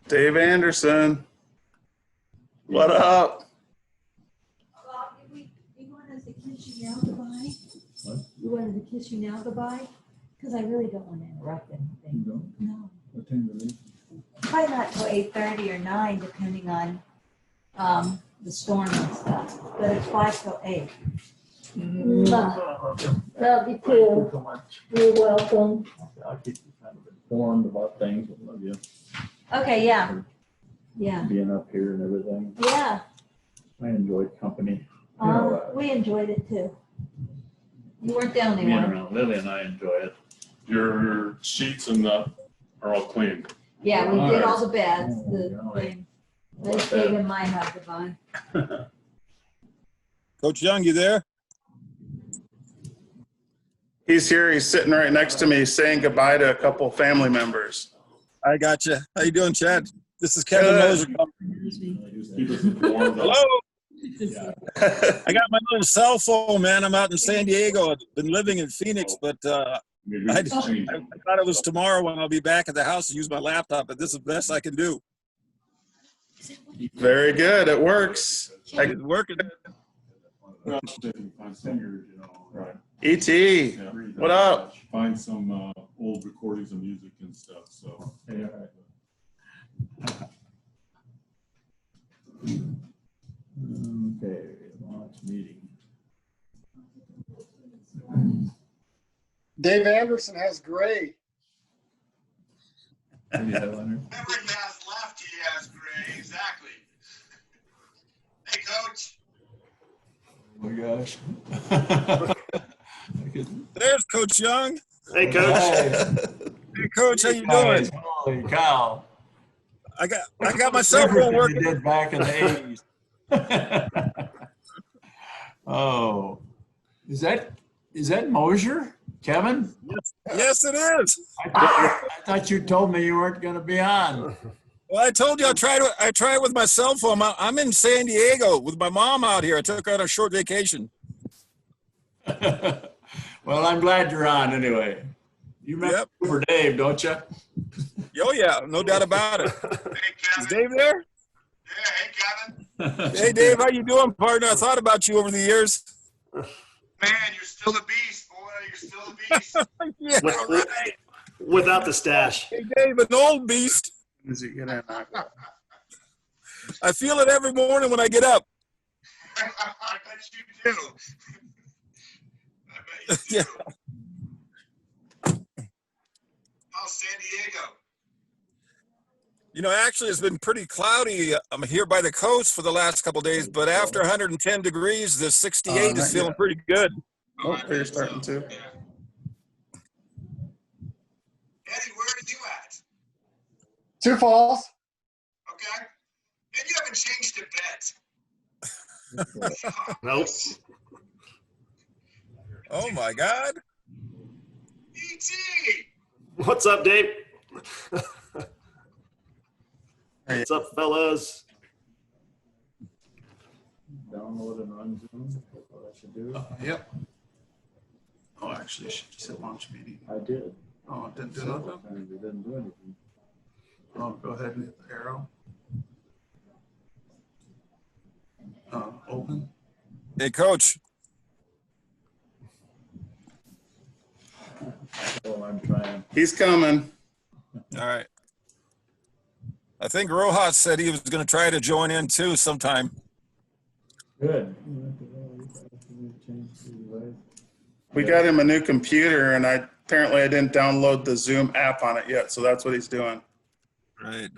Dave Anderson. What up? You wanted to kiss you now goodbye? What? You wanted to kiss you now goodbye? Because I really don't want to interrupt anything. You don't? No. What time do they leave? Probably not till 8:30 or 9, depending on the storm and stuff. But it's 5 till 8. Love you Thank you too. so much. You're welcome. I'll keep you kind of informed about things. I love you. Okay, yeah. Yeah. Being up here and everything. Yeah. I enjoyed company. You know, We enjoyed it too. You weren't the only being one. around Lily and I enjoy it. Your sheets and the are all clean. Yeah, we did all the beds. Oh, The golly. thing. I just gave him my hug goodbye. Coach Young, you there? He's here. He's sitting right next to me saying goodbye to a couple family members. I got you. How you doing, Chad? This is Kevin Good. Moser. Keep us informed. Hello. Yeah. I got my little cell phone, man. I'm out in San Diego. I've been living in Phoenix, but Maybe we I can change I it. thought it was tomorrow when I'll be back at the house to use my laptop, but this is the best I can do. Very good. It works. It's working. Well, find singers, you know. Right. E.T. Yeah. What up? Find some old recordings of music and stuff. So. Yeah. Okay, launch meeting. Dave Anderson has gray. What do you have, Leonard? Whenever he has left, he has gray. Exactly. Hey, Coach. Oh my gosh. There's Coach Young. Hey, Coach. Hey, Coach, how you doing? Holy cow. I got my cell phone working. You did back in the 80s. Oh, is that Mosier, Kevin? Yes, it is. I thought you told me you weren't going to be on. Well, I told you I tried with my cell phone. I'm in San Diego with my mom out here. I took her on a short vacation. Well, I'm glad you're on anyway. You remember for Dave, don't you? Oh yeah, no doubt about it. Hey, Is Kevin. Dave there? Yeah, hey, Kevin. Hey Dave, how you doing, partner? I thought about you over the years. Man, you're still the beast, boy. You're still the beast. Yeah, With- right. Without the stash. Hey Dave, an old beast. Is he gonna knock it? I feel it every morning when I get up. I bet you do. I bet you do. Yeah. How's San Diego? You know, actually, it's been pretty cloudy. I'm here by the coast for the last couple of days, but after 110 degrees, the 68 not is feeling yet. pretty good. Oh, I they're bet starting so. to. Yeah. Eddie, where are you at? Sioux Falls. Okay. And you haven't changed a bit. Nope. Oh my God. E.T. What's up, Dave? What's up, fellas? Download and run Zoom. That's what I should do. Yep. Oh, actually, she said launch meeting. I did. Oh, it didn't do So, nothing? and it didn't do anything. Oh, go ahead and hit the arrow. Open. Hey, Coach. Oh, I'm trying. He's coming. All right. I think Rojas said he was going to try to join in too sometime. Good. We got him a new computer, and apparently I didn't download the Zoom app on it yet, so that's what he's doing. Right.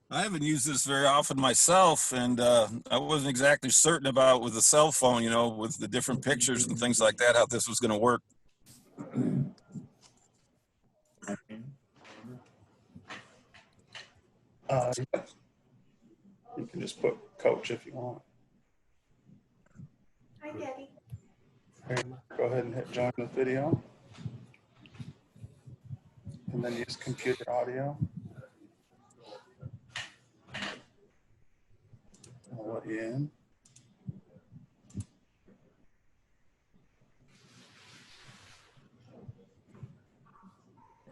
I haven't used this very often myself, and I wasn't exactly certain about with the cell phone, you know, with the different pictures and things like that, how this was going to work. You can just put coach if you want. Hi, Debbie. Go ahead and hit join the video. And then use computer audio. I'll let you in.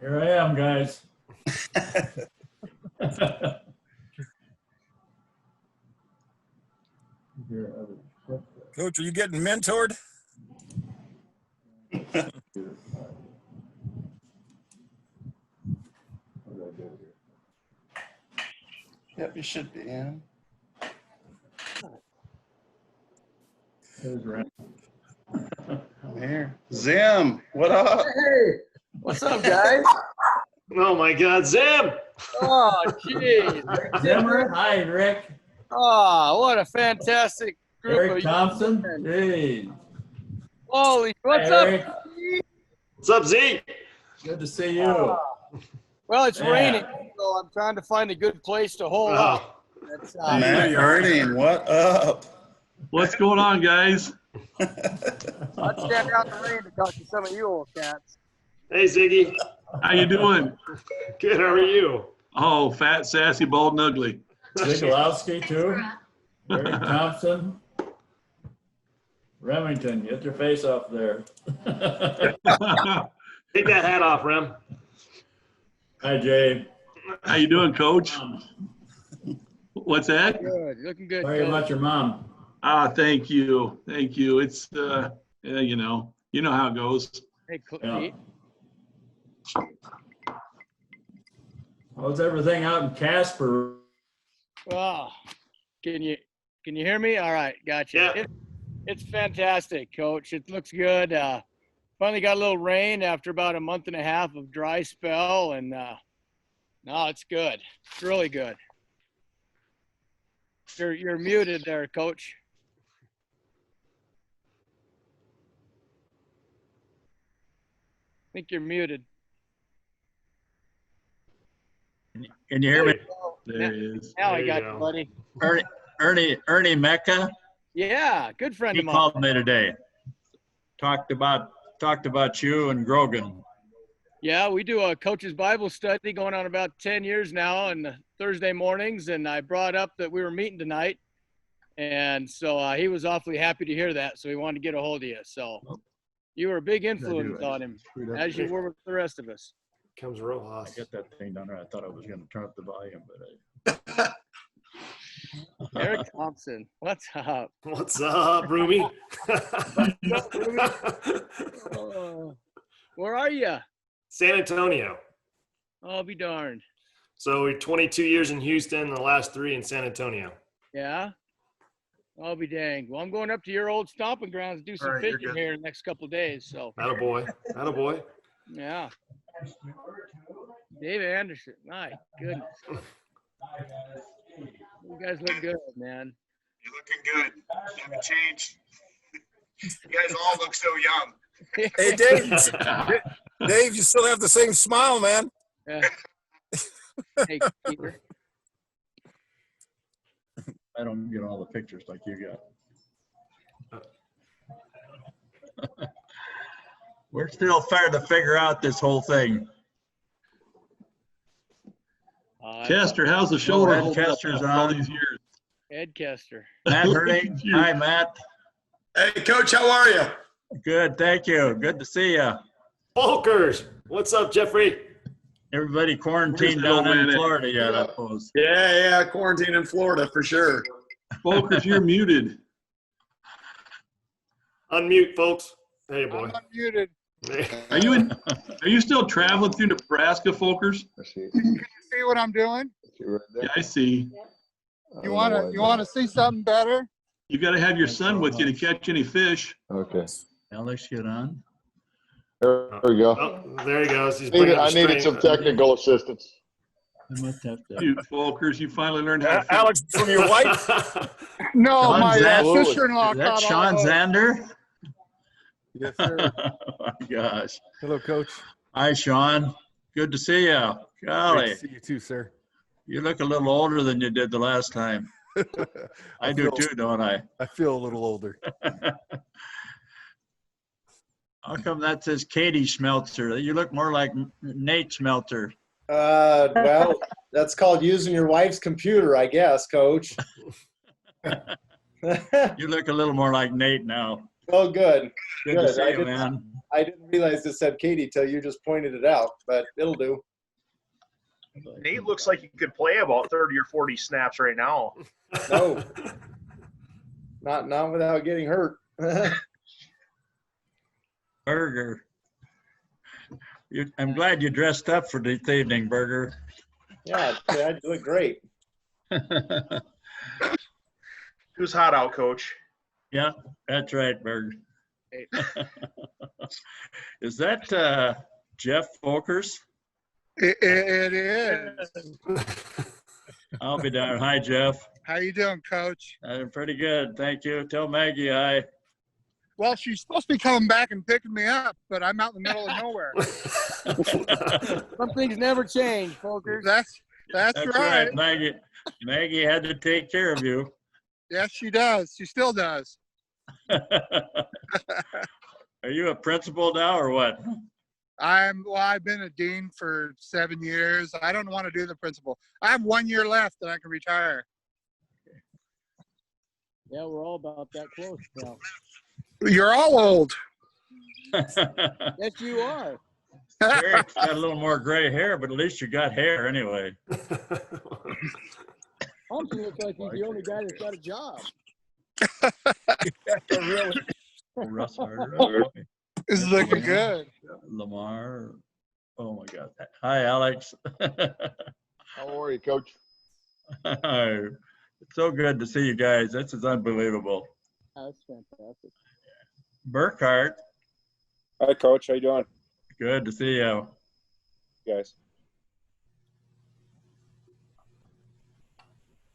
Here I am, guys. Coach, are you getting mentored? Yep, you should be in. I'm here. Zim, what up? Hey, what's up, guys? Oh my God, Zim! Oh, geez. Zimmer, hi, Rick. Oh, what a fantastic group Eric of you. Thompson. Hey. Holy, what's Hi, Eric. up? What's up, Z? Good to see you. Well, it's Yeah. raining, so I'm trying to find a good place to hole up. Oh, That's, Matt Herding, what up? What's going on, guys? Let's stand out in the rain to talk to some of you old cats. hey, Ziggy. How you doing? Good, how are you? Oh, fat, sassy, bald, and ugly. Zigalowski, too. Eric Thompson. Remington, get your face off there. Take that hat off, Rem. Hi, Jay. How you doing, Coach? What's that? Good, looking good. Sorry Coach. about your mom. Ah, thank you. Thank you. It's, yeah, you know how it goes. Hey, Yeah. How's everything out in Casper? Oh, can you hear me? All right, gotcha. Yeah. It's fantastic, Coach. It looks good. Finally got a little rain after about a month and a half of dry spell, and no, it's good. It's really good. You're muted there, Coach. I think you're muted. Can you hear me? There he is. Now There I you got go. you, buddy. Ernie Mecca, Yeah, good friend he of mine. called me today. Talked about you and Grogan. Yeah, we do a coach's Bible study going on about 10 years now on Thursday mornings, and I brought up that we were meeting tonight, and so he was awfully happy to hear that, so he wanted to get a hold of you. So you were a big influence on him, as you were with the rest of us. Comes Rojas. I got that thing down there. I thought I was going to turn up the volume, but Eric Thompson, what's up? What's up, Roomy? Oh, where are you? San Antonio. I'll be darned. So we're 22 years in Houston, the last 3 in San Antonio. Yeah? I'll be danged. Well, I'm going up to your old stomping grounds to do some All right, you're fishing good. here in the next couple of days. So, Attaboy. Attaboy. yeah. Dave Anderson, my goodness. You guys look good, man. You're looking good. You haven't changed. You guys all look so young. Hey, Dave, you still have the same smile, man. Yeah. Hey, Peter. I don't get all the pictures like you got. We're still trying to figure out this whole thing. Chester, how's the shoulder Ed holding up Kester's after all on. these years? Ed Kester. Matt Herding. Hi, Matt. Hey, Coach, how are you? Good, thank you. Good to see you. Volkers. What's up, Jeffrey? Everybody quarantined Where's the down old in man at? Florida yet, I suppose. Yeah, quarantine in Florida for sure. Volkers, you're muted. Unmute, folks. Hey, boy. Unmuted. Are you still traveling through Nebraska, Volkers? See what I'm doing? Yeah, I see. You want to see something better? You got to have your son with you to catch any fish. Okay. Alex, get on. There we go. Oh, there he goes. He's I bringing up needed strength. some technical assistance. I must have to. Dude, Volkers, you finally learned how to fish. Alex, from your wife? No, Sean my Zander. sister-in-law Is that caught Sean all those. Zander? Yes, sir. Oh, my gosh. Hello, Coach. Hi, Sean. Good to see you. Great Golly, to see you too, sir. you look a little older than you did the last time. I do too, don't I? I feel a little older. How come that says Katie Schmelzer? You look more like Nate Schmelzer. Well, that's called using your wife's computer, I guess, Coach. You look a little more like Nate now. Oh, good. Good to Good. see you, man. I didn't realize it said Katie till you just pointed it out, but it'll do. Nate looks like he could play about 30 or 40 snaps right now. No. Not without getting hurt. Burger. I'm glad you dressed up for this evening, Burger. Yeah, you look great. Who's hot out, Coach? Yeah, that's right, Burger. Is that Jeff Folkers? It is. I'll be down. Hi, Jeff. How you doing, Coach? I'm pretty good, thank you. Tell Maggie hi. Well, she's supposed to be coming back and picking me up, but I'm out in the middle of nowhere. Some things never change, Folkers. That's right. Maggie had to take care of you. Yes, she does. She still does. Are you a principal now or what? I've been a dean for 7 years. I don't want to do the principal. I have 1 year left and I can retire. Yeah, we're all about that close now. You're all old. Yes, you are. Eric's got a little more gray hair, but at least you got hair anyway. Thompson looks like he's the only guy that's got a job. Really? Russ Harder. This is looking good. Lamar. Oh my God. Hi, Alex. How are you, Coach? It's so good to see you guys. This is unbelievable. That's fantastic. Burkhart. Hi, Coach. How you doing? Good to see you. Guys.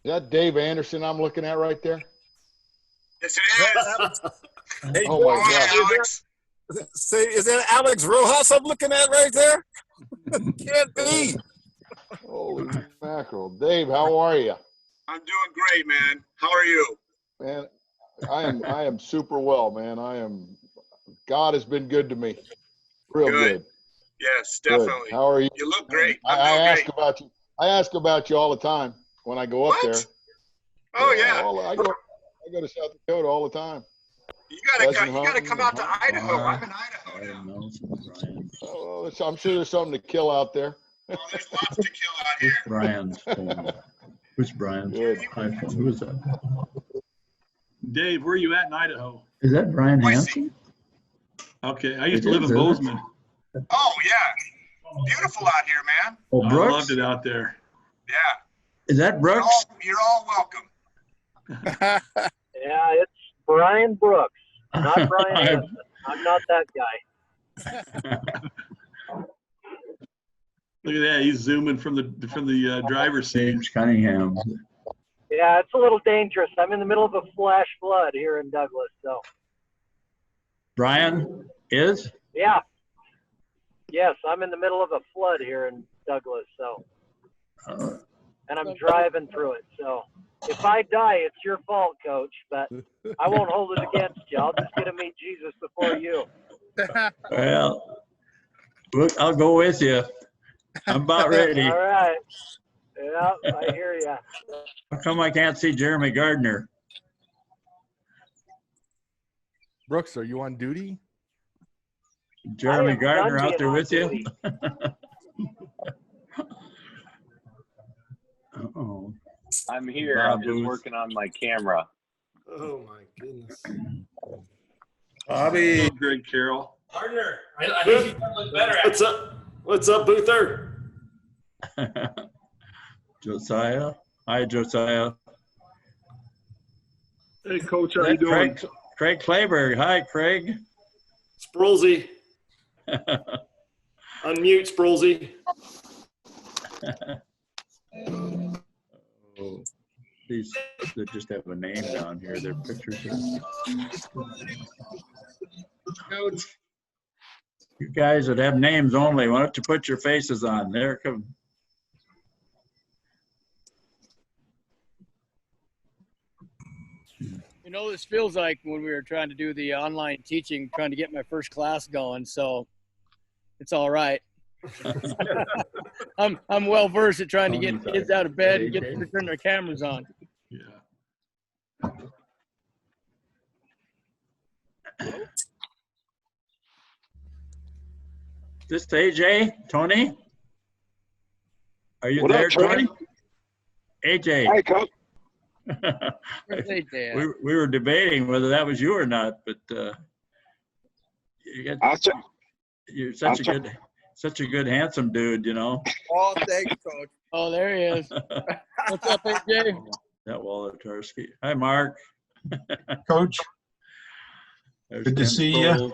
Is that Dave Anderson I'm looking at right there? Yes, it is. Hey, Oh my God. Alex. say, is that Alex Rojas I'm looking at right there? Can't be. Holy mackerel. Dave, how are you? I'm doing great, man. How are you? Man, I am super well, man. God has been good to me. Real good. Yes, Good. definitely. How are you? You look great. I ask about you all the time when I go up What? there. Oh yeah. I go to South Dakota all the time. You gotta come out to Idaho. I'm in Idaho now. Oh, I'm sure there's something to kill out there. Oh, there's lots to kill out here. Brian's phone. Who's Brian's Good. iPhone? Who is that? Dave, where are you at in Idaho? Is that Brian Boise. Hansen? Okay, I used to It live is, in isn't it? Bozeman. Oh yeah. Beautiful out here, man. Oh, I Brooks? loved it out there. Yeah. Is that Brooks? You're all welcome. Yeah, it's Brian Brooks, not Brian Hansen. I'm not that guy. Look at that. He's zooming from the driver's seat. James Cunningham. Yeah, it's a little dangerous. I'm in the middle of a flash flood here in Douglas, so. Brian is? Yeah. Yes, I'm in the middle of a flood here in Douglas, so. And I'm driving through it, so. If I die, it's your fault, Coach, but I won't hold it against you. I'll just get to meet Jesus before you. Well, look, I'll go with you. I'm about ready. All right. Yeah, I hear you. How come I can't see Jeremy Gardner? Brooks, are you on duty? Jeremy I am Gardner done out there being with you? on duty. Uh-oh. I'm here. Bob I'm just Booth. working on my camera. Oh my goodness. Bobby. Hello, Greg Carroll. Partner, I think you can look better. What's up? What's up, Boother? Josiah. Hi, Josiah. Hey, Coach, how you doing? Craig Clayberg. Hi, Craig. Sprolzy. Unmute, Sprolzy. Oh, these they just have a name down here. Their pictures here. Coach, you guys that have names only, why don't you put your faces on? There come. You know, this feels like when we were trying to do the online teaching, trying to get my first class going. So it's all right. I'm well versed at trying to get kids out of bed and get them to turn their cameras on. Yeah. This AJ, Tony? Are you What up, there, Tony? Tony? AJ. Hi, Coach. Where's AJ at? we were debating whether that was you or not, but you're such a good handsome dude, you know. Oh, thanks, Coach. Oh, there he is. What's up, AJ? That Wolotarski. Hi, Mark. Coach. Good to see you.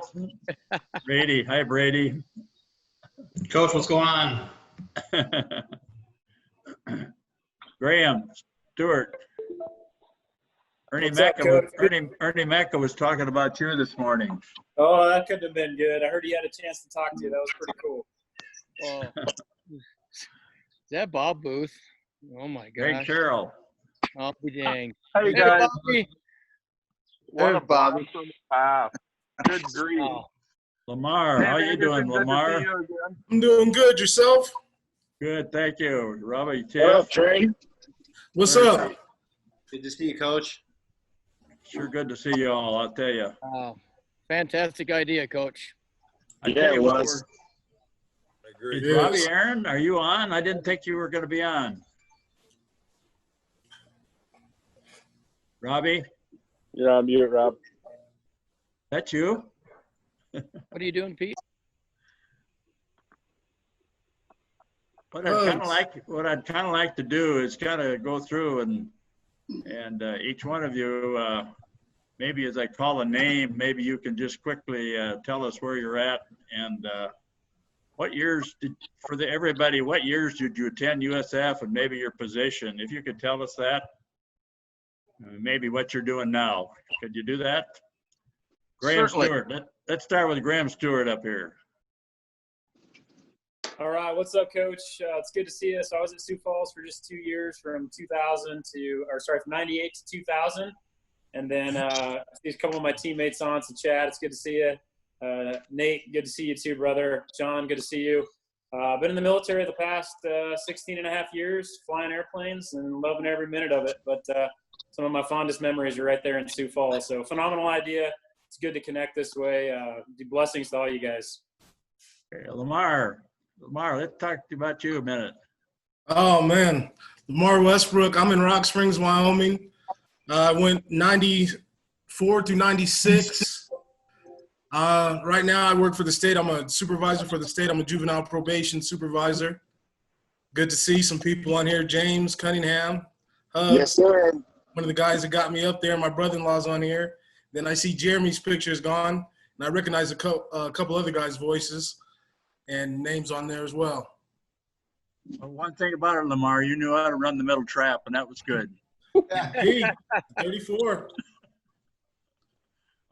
Brady. Hi, Brady. Coach, what's going on? Graham, Stewart. Ernie What's up, Ernie Mecca was talking about you this morning. Oh, that could have been good. I heard he had a chance to talk to you. That was pretty cool. Oh. Is that Bob Booth? Oh my Greg gosh. Carroll. I'll be dang. Hey, guys. Bobby. What a blast from the past. Good grief. Oh. Lamar, how you doing, Lamar? I'm doing good. Yourself? Good, thank you. Robbie, What up, Tiff. Trey? What's up? Good to see you, Coach. Sure good to see you all, I'll tell you. Fantastic idea, Coach. I Yeah, tell you it what, was. is Robbie Aaron, are you on? I didn't think you were going to be on. Robbie, You're on mute, Rob. that's you? What are you doing, Pete? What I'd kind of like to do is kind of go through and each one of you, maybe as I call a name, maybe you can just quickly tell us where you're at and what years everybody, what years did you attend USF and maybe your position? If you could tell us that, maybe what you're doing now. Could you do that? Graham Certainly. Stewart. Let's start with Graham Stewart up here. All right. What's up, Coach? It's good to see you. So I was at Sioux Falls for just 2 years from 98 to 2000. And then see a couple of my teammates on. So Chad, it's good to see you. Nate, good to see you too, brother. John, good to see you. Been in the military the past 16 and a half years, flying airplanes and loving every minute of it. But some of my fondest memories are right there in Sioux Falls. So phenomenal idea. It's good to connect this way. Blessings to all you guys. Okay, Lamar, let's talk about you a minute. Oh, man. Lamar Westbrook. I'm in Rock Springs, Wyoming. I went 94 through 96. Right now I work for the state. I'm a supervisor for the state. I'm a juvenile probation supervisor. Good to see some people on here. James Cunningham. Yes, sir. One of the guys that got me up there. My brother-in-law's on here. Then I see Jeremy's picture is gone. And I recognize a couple other guys' voices and names on there as well. Well, one thing about it, Lamar, you knew how to run the middle trap, and that was good. Hey, 34.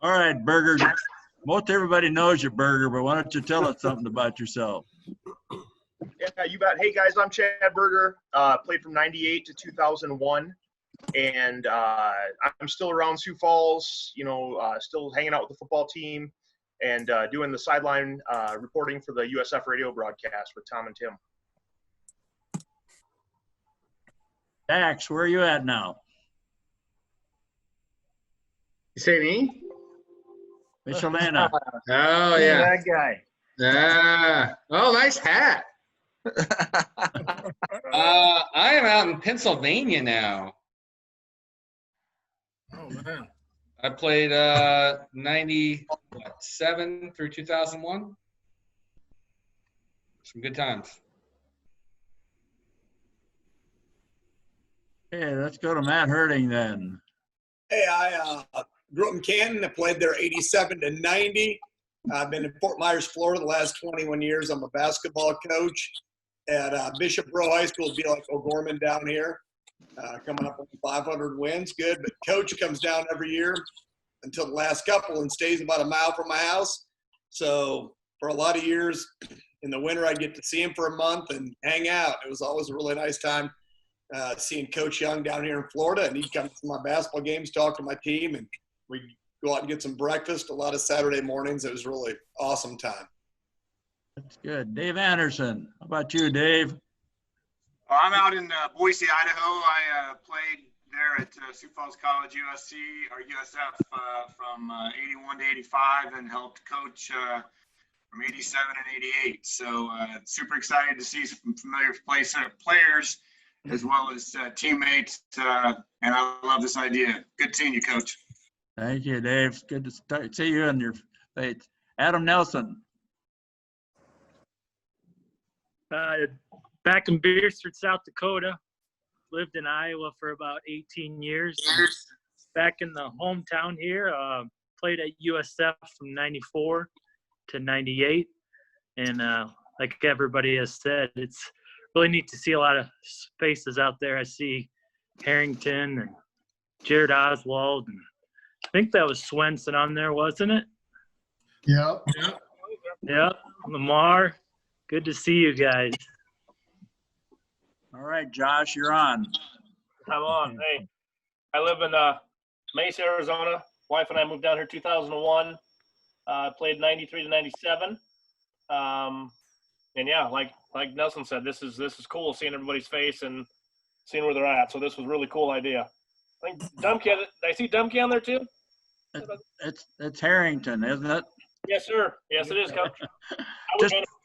All right, Berger. Most everybody knows you, Berger, but why don't you tell us something about yourself? Yeah, you bet. Hey, guys, I'm Chad Berger. Played from 98 to 2001. And I'm still around Sioux Falls, still hanging out with the football team and doing the sideline reporting for the USF radio broadcast with Tom and Tim. Dax, where are you at now? You say me? Michelena. Oh, yeah. That guy. Oh, nice hat. I am out in Pennsylvania now. Oh, man. I played 97 through 2001. Some good times. Okay, let's go to Matt Herding then. Hey, I grew up in Canton. I played there 87 to 90. I've been in Fort Myers, Florida the last 21 years. I'm a basketball coach at Bishop Rowe High School. It'd be like O'Gorman down here. Coming up on 500 wins, good. But Coach comes down every year until the last couple and stays about a mile from my house. So for a lot of years in the winter, I'd get to see him for a month and hang out. It was always a really nice time seeing Coach Young down here in Florida. And he'd come to my basketball games, talk to my team, and we'd go out and get some breakfast a lot of Saturday mornings. It was really awesome time. That's good. Dave Anderson. How about you, Dave? I'm out in Boise, Idaho. I played there at Sioux Falls College, USC or USF from 81 to 85, and helped coach from 87 and 88. So super excited to see some familiar players as well as teammates, and I love this idea. Good seeing you, Coach. Thank you, Dave. Good to see you in your faith. Adam Nelson. Back in Beersford, South Dakota. Lived in Iowa for about 18 years. Back in the hometown here, played at USF from 94 to 98. And like everybody has said, it's really neat to see a lot of faces out there. I see Harrington and Jared Oswald, and I think that was Swenson on there, wasn't it? Yep. Yep. Lamar, good to see you guys. All right, Josh, you're on. I'm on. Hey, I live in Mesa, Arizona. Wife and I moved down here 2001. Played 93 to 97. And yeah, like Nelson said, this is cool seeing everybody's face and seeing where they're at. So this was a really cool idea. I think Dumke, did I see Dumke on there too? It's Harrington, isn't it? Yes, sir. Yes, it is, Coach.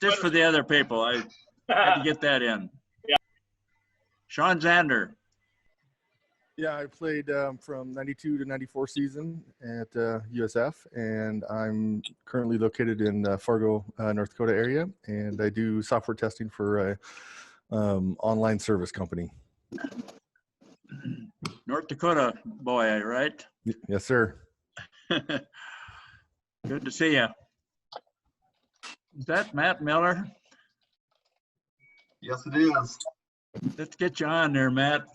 Just for the other people, I had to get that in. Yeah. Sean Zander. Yeah, I played from 92 to 94 season at USF, and I'm currently located in Fargo, North Dakota area, and I do software testing for a online service company. North Dakota boy, right? Yes, sir. Good to see you. Is that Matt Miller? Yes, it is. Let's get you on there, Matt.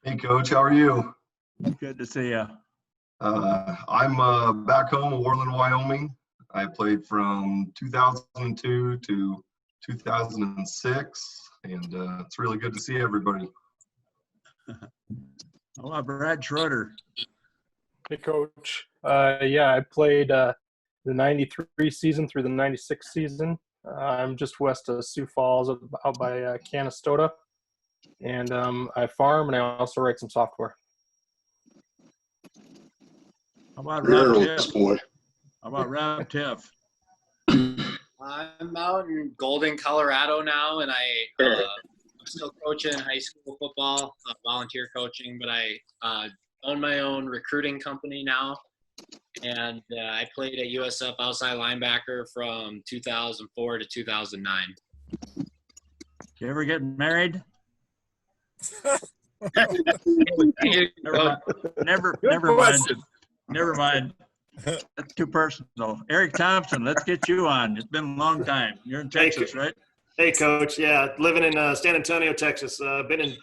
Hey, Coach, how are you? Good to see you. I'm back home in Worland, Wyoming. I played from 2002 to 2006, and it's really good to see everybody. How about Brad Schroeder? Hey, Coach. Yeah, I played the 93 season through the 96 season. I'm just west of Sioux Falls, out by Canastota. And I farm, and I also write some software. How about Rob Tiff? How about Rob Tiff? I'm out in Golden, Colorado now, and I'm still coaching high school football, volunteer coaching, but I own my own recruiting company now. And I played at USF outside linebacker from 2004 to 2009. Did you ever get married? Never mind. Never mind. That's too personal. Eric Thompson, let's get you on. It's been a long time. You're in Texas, right? Hey, Coach. Yeah, living in San Antonio, Texas. Been in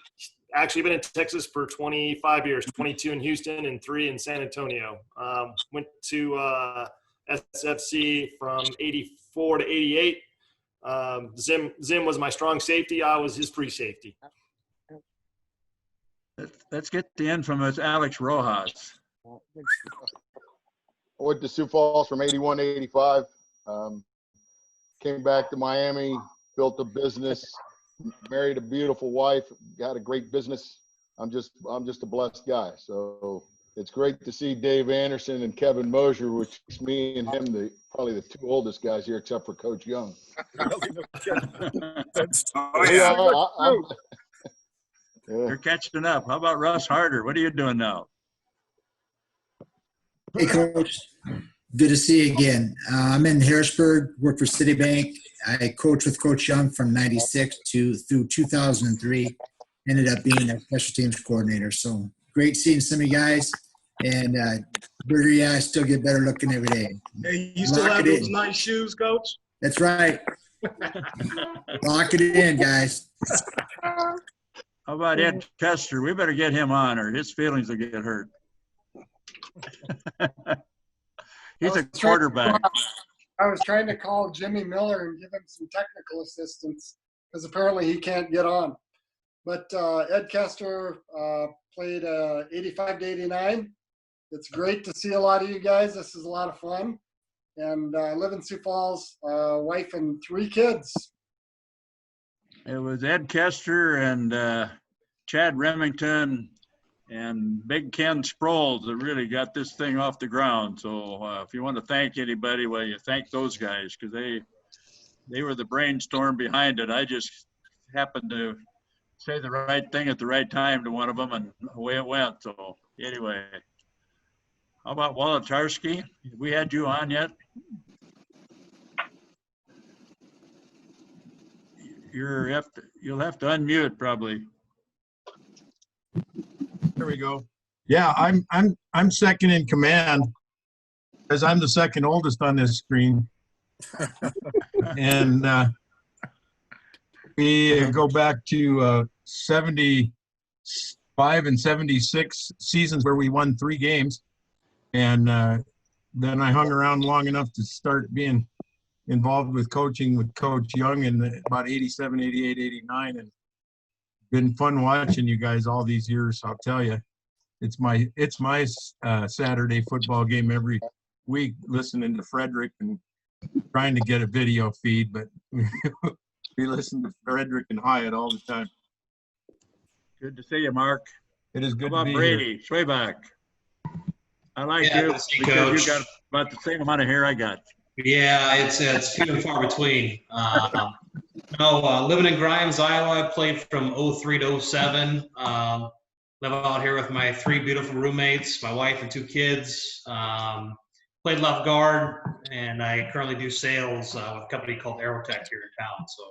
Texas for 25 years, 22 in Houston and 3 in San Antonio. Went to SFC from 84 to 88. Zim was my strong safety. I was his free safety. Let's get the infamous Alex Rojas. I went to Sioux Falls from 81 to 85. Came back to Miami, built a business, married a beautiful wife, got a great business. I'm just a blessed guy. So it's great to see Dave Anderson and Kevin Mosier, which is me and him, probably the 2 oldest guys here, except for Coach Young. You're catching up. How about Russ Harder? What are you doing now? Hey, Coach. Good to see you again. I'm in Harrisburg, work for Citibank. I coached with Coach Young from 96 through 2003. Ended up being a special teams coordinator. So great seeing some of you guys. And Burger, yeah, I still get better looking every day. Hey, you still have those nice shoes, Coach? That's right. Lock it in, guys. How about Ed Kester? We better get him on, or his feelings will get hurt. He's a quarterback. I was trying to call Jimmy Miller and give him some technical assistance because apparently he can't get on. But Ed Kester played 85 to 89. It's great to see a lot of you guys. This is a lot of fun. And I live in Sioux Falls, wife and 3 kids. It was Ed Kester and Chad Remington and Big Ken Sproles that really got this thing off the ground. So if you want to thank anybody, well, you thank those guys because they were the brainstorm behind it. I just happened to say the right thing at the right time to one of them, and away it went. So anyway, how about Wolotarski? Have we had you on yet? You'll have to unmute probably. There we go. Yeah, I'm second in command because I'm the second oldest on this screen. And we go back to 75 and 76 seasons where we won 3 games. And then I hung around long enough to start being involved with coaching with Coach Young in about 87, 88, 89. And been fun watching you guys all these years. I'll tell you, it's my Saturday football game every week, listening to Frederick and trying to get a video feed, but we listen to Frederick and Hyatt all the time. Good to see you, Mark. It is good How to about be Brady here. Schwabach? I like Yeah, you good to see you, because you Coach. got about the same amount of hair I got. Yeah, it's few and far between. Living in Grimes, Iowa, I played from 03 to 07. Live out here with my 3 beautiful roommates, my wife and 2 kids. Played left guard, and I currently do sales with a company called Aerotech here in town. So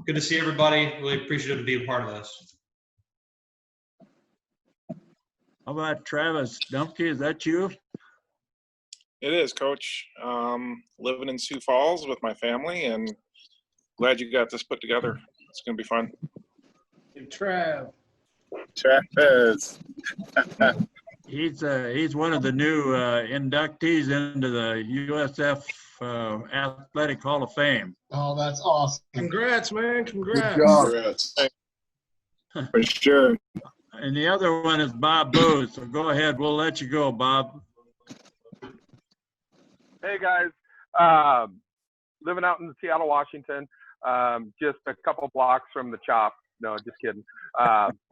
good to see everybody. Really appreciative to be a part of this. How about Travis Dumpke? Is that you? It is, Coach. Living in Sioux Falls with my family, and glad you got this put together. It's going to be fun. Trav. Travis. He's one of the new inductees into the USF Athletic Hall of Fame. Oh, that's awesome. Congrats, man. Congrats. Good job. Congrats. For sure. And the other one is Bob Booth. So go ahead. We'll let you go, Bob. Hey guys, living out in Seattle, Washington, just a couple blocks from the Chop. No, just kidding.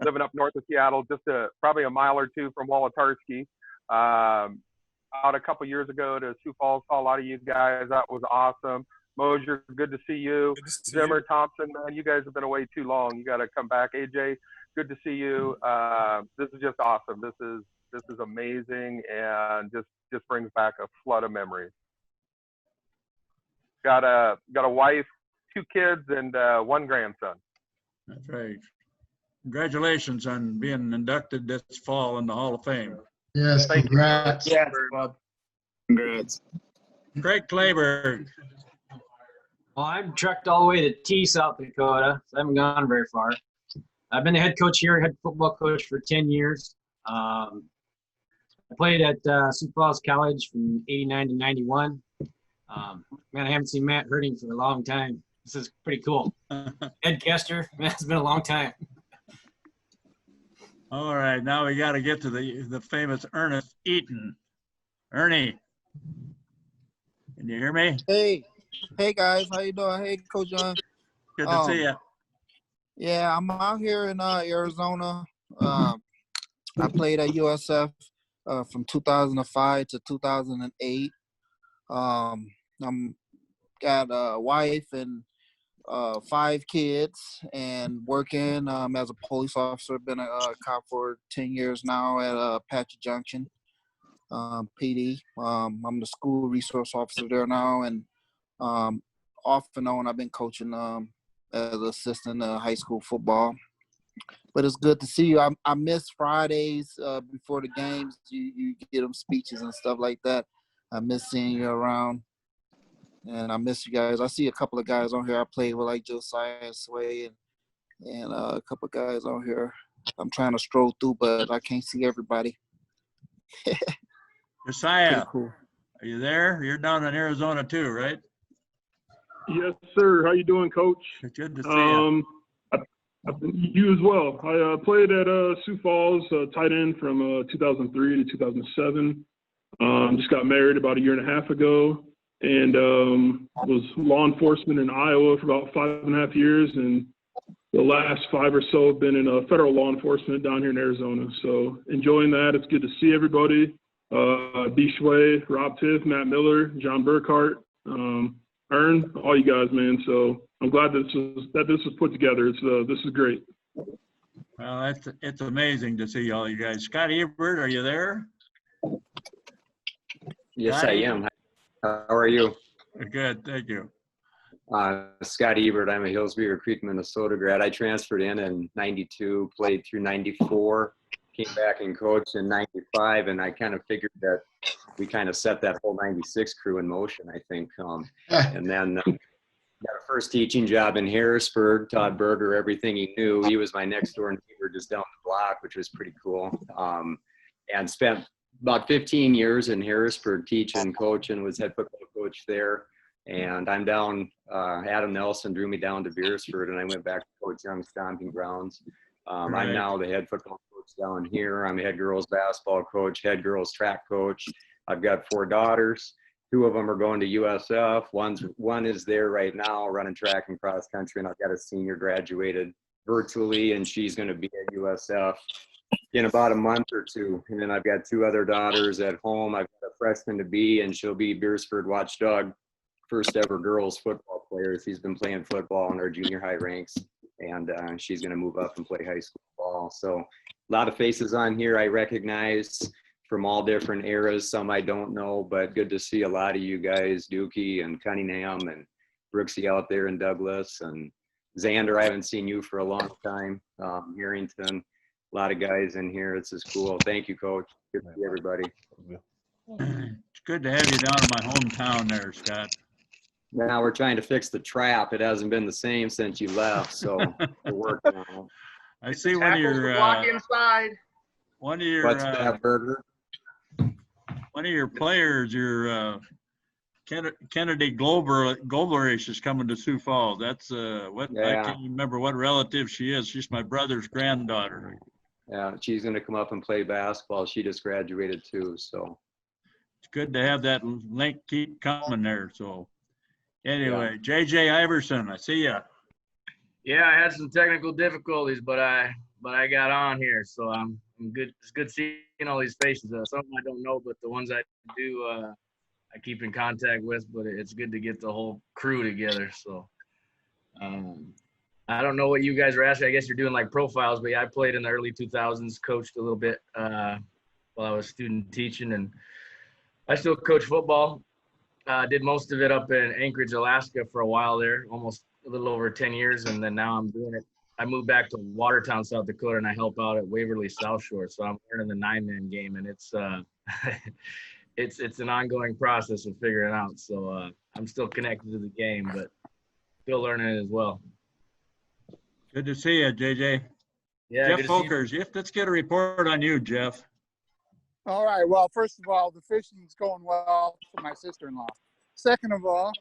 Living up north of Seattle, just probably a mile or 2 from Wolotarski. Out a couple years ago to Sioux Falls, saw a lot of you guys. That was awesome. Mosier, good to see you. Zimmer, Thompson, man, you guys have been away too long. You got to come back. AJ, good to see you. This is just awesome. This is amazing, and just brings back a flood of memories. Got a wife, 2 kids, and 1 grandson. That's right. Congratulations on being inducted this fall in the Hall of Fame. Yes, congrats. Yes, Bob. Congrats. Craig Clayberg. Well, I'm trekked all the way to T, South Dakota. So I haven't gone very far. I've been the head coach here, head football coach for 10 years. I played at Sioux Falls College from 89 to 91. Man, I haven't seen Matt Herding for a long time. This is pretty cool. Ed Kester, man, it's been a long time. All right, now we got to get to the famous Ernest Eaton. Ernie, can you hear me? Hey guys, how you doing? Hey, Coach John. Good to see you. Yeah, I'm out here in Arizona. I played at USF from 2005 to 2008. I'm got a wife and 5 kids, and working as a police officer. Been a cop for 10 years now at Apache Junction PD. I'm the school resource officer there now, and off and on I've been coaching as an assistant high school football. But it's good to see you. I miss Fridays before the games. You get them speeches and stuff like that. I miss seeing you around. And I miss you guys. I see a couple of guys on here I played with, like Josiah Sway and a couple of guys on here. I'm trying to stroll through, but I can't see everybody. Josiah, cool. Are you there? You're down in Arizona too, right? Yes, sir. How you doing, Coach? Good to see you. You as well. I played at Sioux Falls, tight end from 2003 to 2007. Just got married about a year and a half ago, and was law enforcement in Iowa for about 5.5 years, and the last 5 or so have been in federal law enforcement down here in Arizona. So enjoying that. It's good to see everybody. B. Schway, Rob Tiff, Matt Miller, John Burkhart, Ern, all you guys, man. So I'm glad this was put together. This is great. Well, it's amazing to see all you guys. Scott Ebert, are you there? Yes, Scott? I am. How are you? Good, thank you. Scott Ebert. I'm a Hillsbeaver Creek, Minnesota grad. I transferred in '92, played through '94, came back and coached in '95, and I kind of figured that we kind of set that whole '96 crew in motion, I think. And then got a first teaching job in Harrisburg, taught Berger everything he knew. He was my next door neighbor just down the block, which was pretty cool. And spent about 15 years in Harrisburg teaching, coaching, was head football coach there. And I'm down, Adam Nelson drew me down to Beersford, and I went back to Coach Young's stomping grounds. I'm now the head football coach down here. I'm a head girls basketball coach, head girls track coach. I've got 4 daughters. 2 of them are going to USF. One is there right now running track and cross country, and I've got a senior graduated virtually, and she's going to be at USF in about a month or 2. And then I've got 2 other daughters at home. I've got a freshman to be, and she'll be Beersford watchdog, first ever girls football player. She's been playing football in our junior high ranks, and she's going to move up and play high school ball. So a lot of faces on here I recognize from all different eras. Some I don't know, but good to see a lot of you guys, Dookie and Cunningham and Brooksy out there in Douglas, and Xander. I haven't seen you for a long time. Harrington, a lot of guys in here. This is cool. Thank you, Coach. Good to see everybody. It's good to have you down in my hometown there, Scott. Now we're trying to fix the trap. It hasn't been the same since you left, so we're working on it. I see one of your block inside. One of your What's that, Burger? One of your players, your Kennedy Goblerish is coming to Sioux Falls. That's what I can't remember what relative she is. She's my brother's granddaughter. Yeah, she's going to come up and play basketball. She just graduated too, so it's good to have that link keep coming there. So anyway, JJ Iverson, I see ya. Yeah, I had some technical difficulties, but I got on here, so I'm good. It's good seeing all these faces. Some of them I don't know, but the ones I do, I keep in contact with. But it's good to get the whole crew together. So I don't know what you guys are asking. I guess you're doing like profiles, but yeah, I played in the early 2000s, coached a little bit while I was student teaching, and I still coach football. Did most of it up in Anchorage, Alaska for a while there, almost a little over 10 years, and then now I'm doing it. I moved back to Watertown, South Dakota, and I help out at Waverly South Shore. So I'm learning the 9-man game, and it's it's an ongoing process of figuring it out. So I'm still connected to the game, but still learning it as well. Good to see you, JJ. Yeah, Jeff Folkers, let's get a report on you, Jeff. All right. Well, first of all, the fishing's going well for my sister-in-law. Second of all,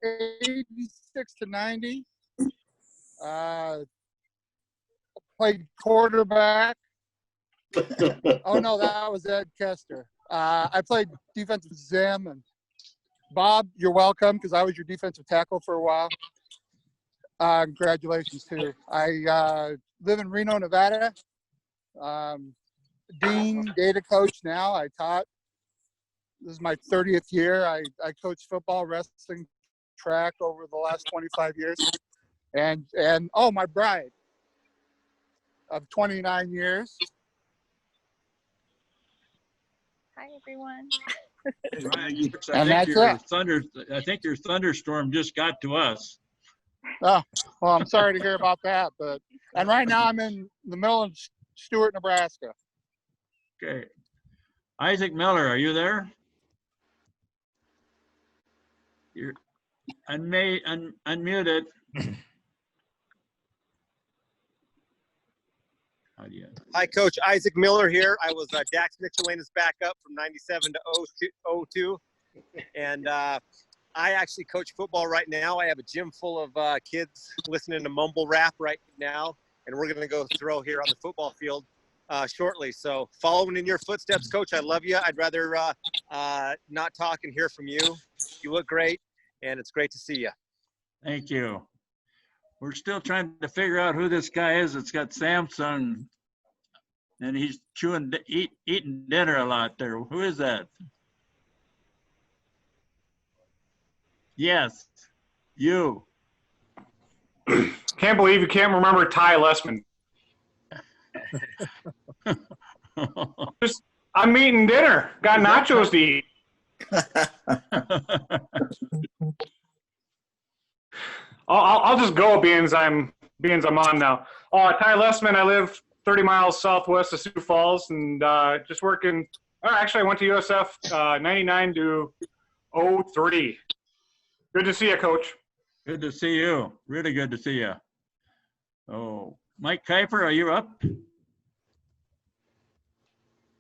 86 to 90. Played quarterback. Oh no, that was Ed Kester. I played defensive Zim, and Bob, you're welcome, because I was your defensive tackle for a while. Congratulations too. I live in Reno, Nevada. Dean, data coach now. I taught. This is my 30th year. I coached football, wrestling, track over the last 25 years. And oh, my bride of 29 years. Hi, everyone. I think your thunderstorm just got to us. Oh, well, I'm sorry to hear about that. And right now I'm in the middle of Stewart, Nebraska. Okay. Isaac Miller, are you there? You're unmuted. Hi, Coach. Isaac Miller here. I was Dax Michelina's backup from 97 to 02. And I actually coach football right now. I have a gym full of kids listening to mumble rap right now. And we're going to go throw here on the football field shortly. So following in your footsteps, Coach, I love you. I'd rather not talk and hear from you. You look great, and it's great to see you. Thank you. We're still trying to figure out who this guy is that's got Samsung and he's eating dinner a lot there. Who is that? Yes, you. Can't believe you can't remember Ty Lessman. I'm eating dinner. Got nachos to eat. I'll just go being I'm on now. Ty Lessman. I live 30 miles southwest of Sioux Falls, and just working. Actually, I went to USF 99 to 03. Good to see you, Coach. Good to see you. Really good to see you. Oh, Mike Kuiper, are you up?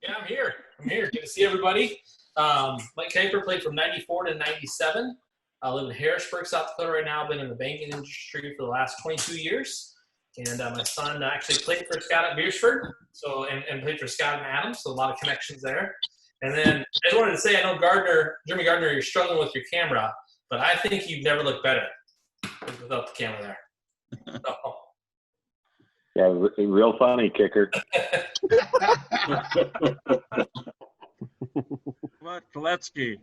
Yeah, I'm here. Good to see everybody. Mike Kuiper played from 94 to 97. I live in Harrisburg, South Dakota right now. I've been in the banking industry for the last 22 years. And my son actually played for Scott at Beersford, and played for Scott and Adams, so a lot of connections there. And then I just wanted to say, I know Jeremy Gardner, you're struggling with your camera, but I think you've never looked better without the camera there. So. Yeah, real funny kicker. What, Koletsky?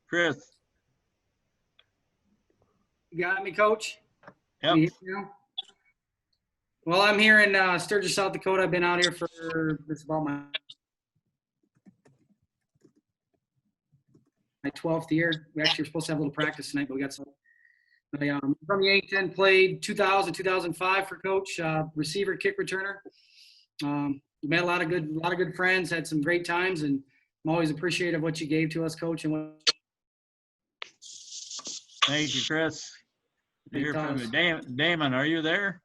Chris. You got me, Coach? Yep. Well, I'm here in Sturgis, South Dakota. I've been out here for this about my 12th year. We actually were supposed to have a little practice tonight, but we got some. From Yankton, played 2000, 2005 for Coach, receiver, kick returner. Met a lot of good friends, had some great times, and I'm always appreciative of what you gave to us, Coach. And Thank you, Chris. Good to hear from you. Damon, are you there?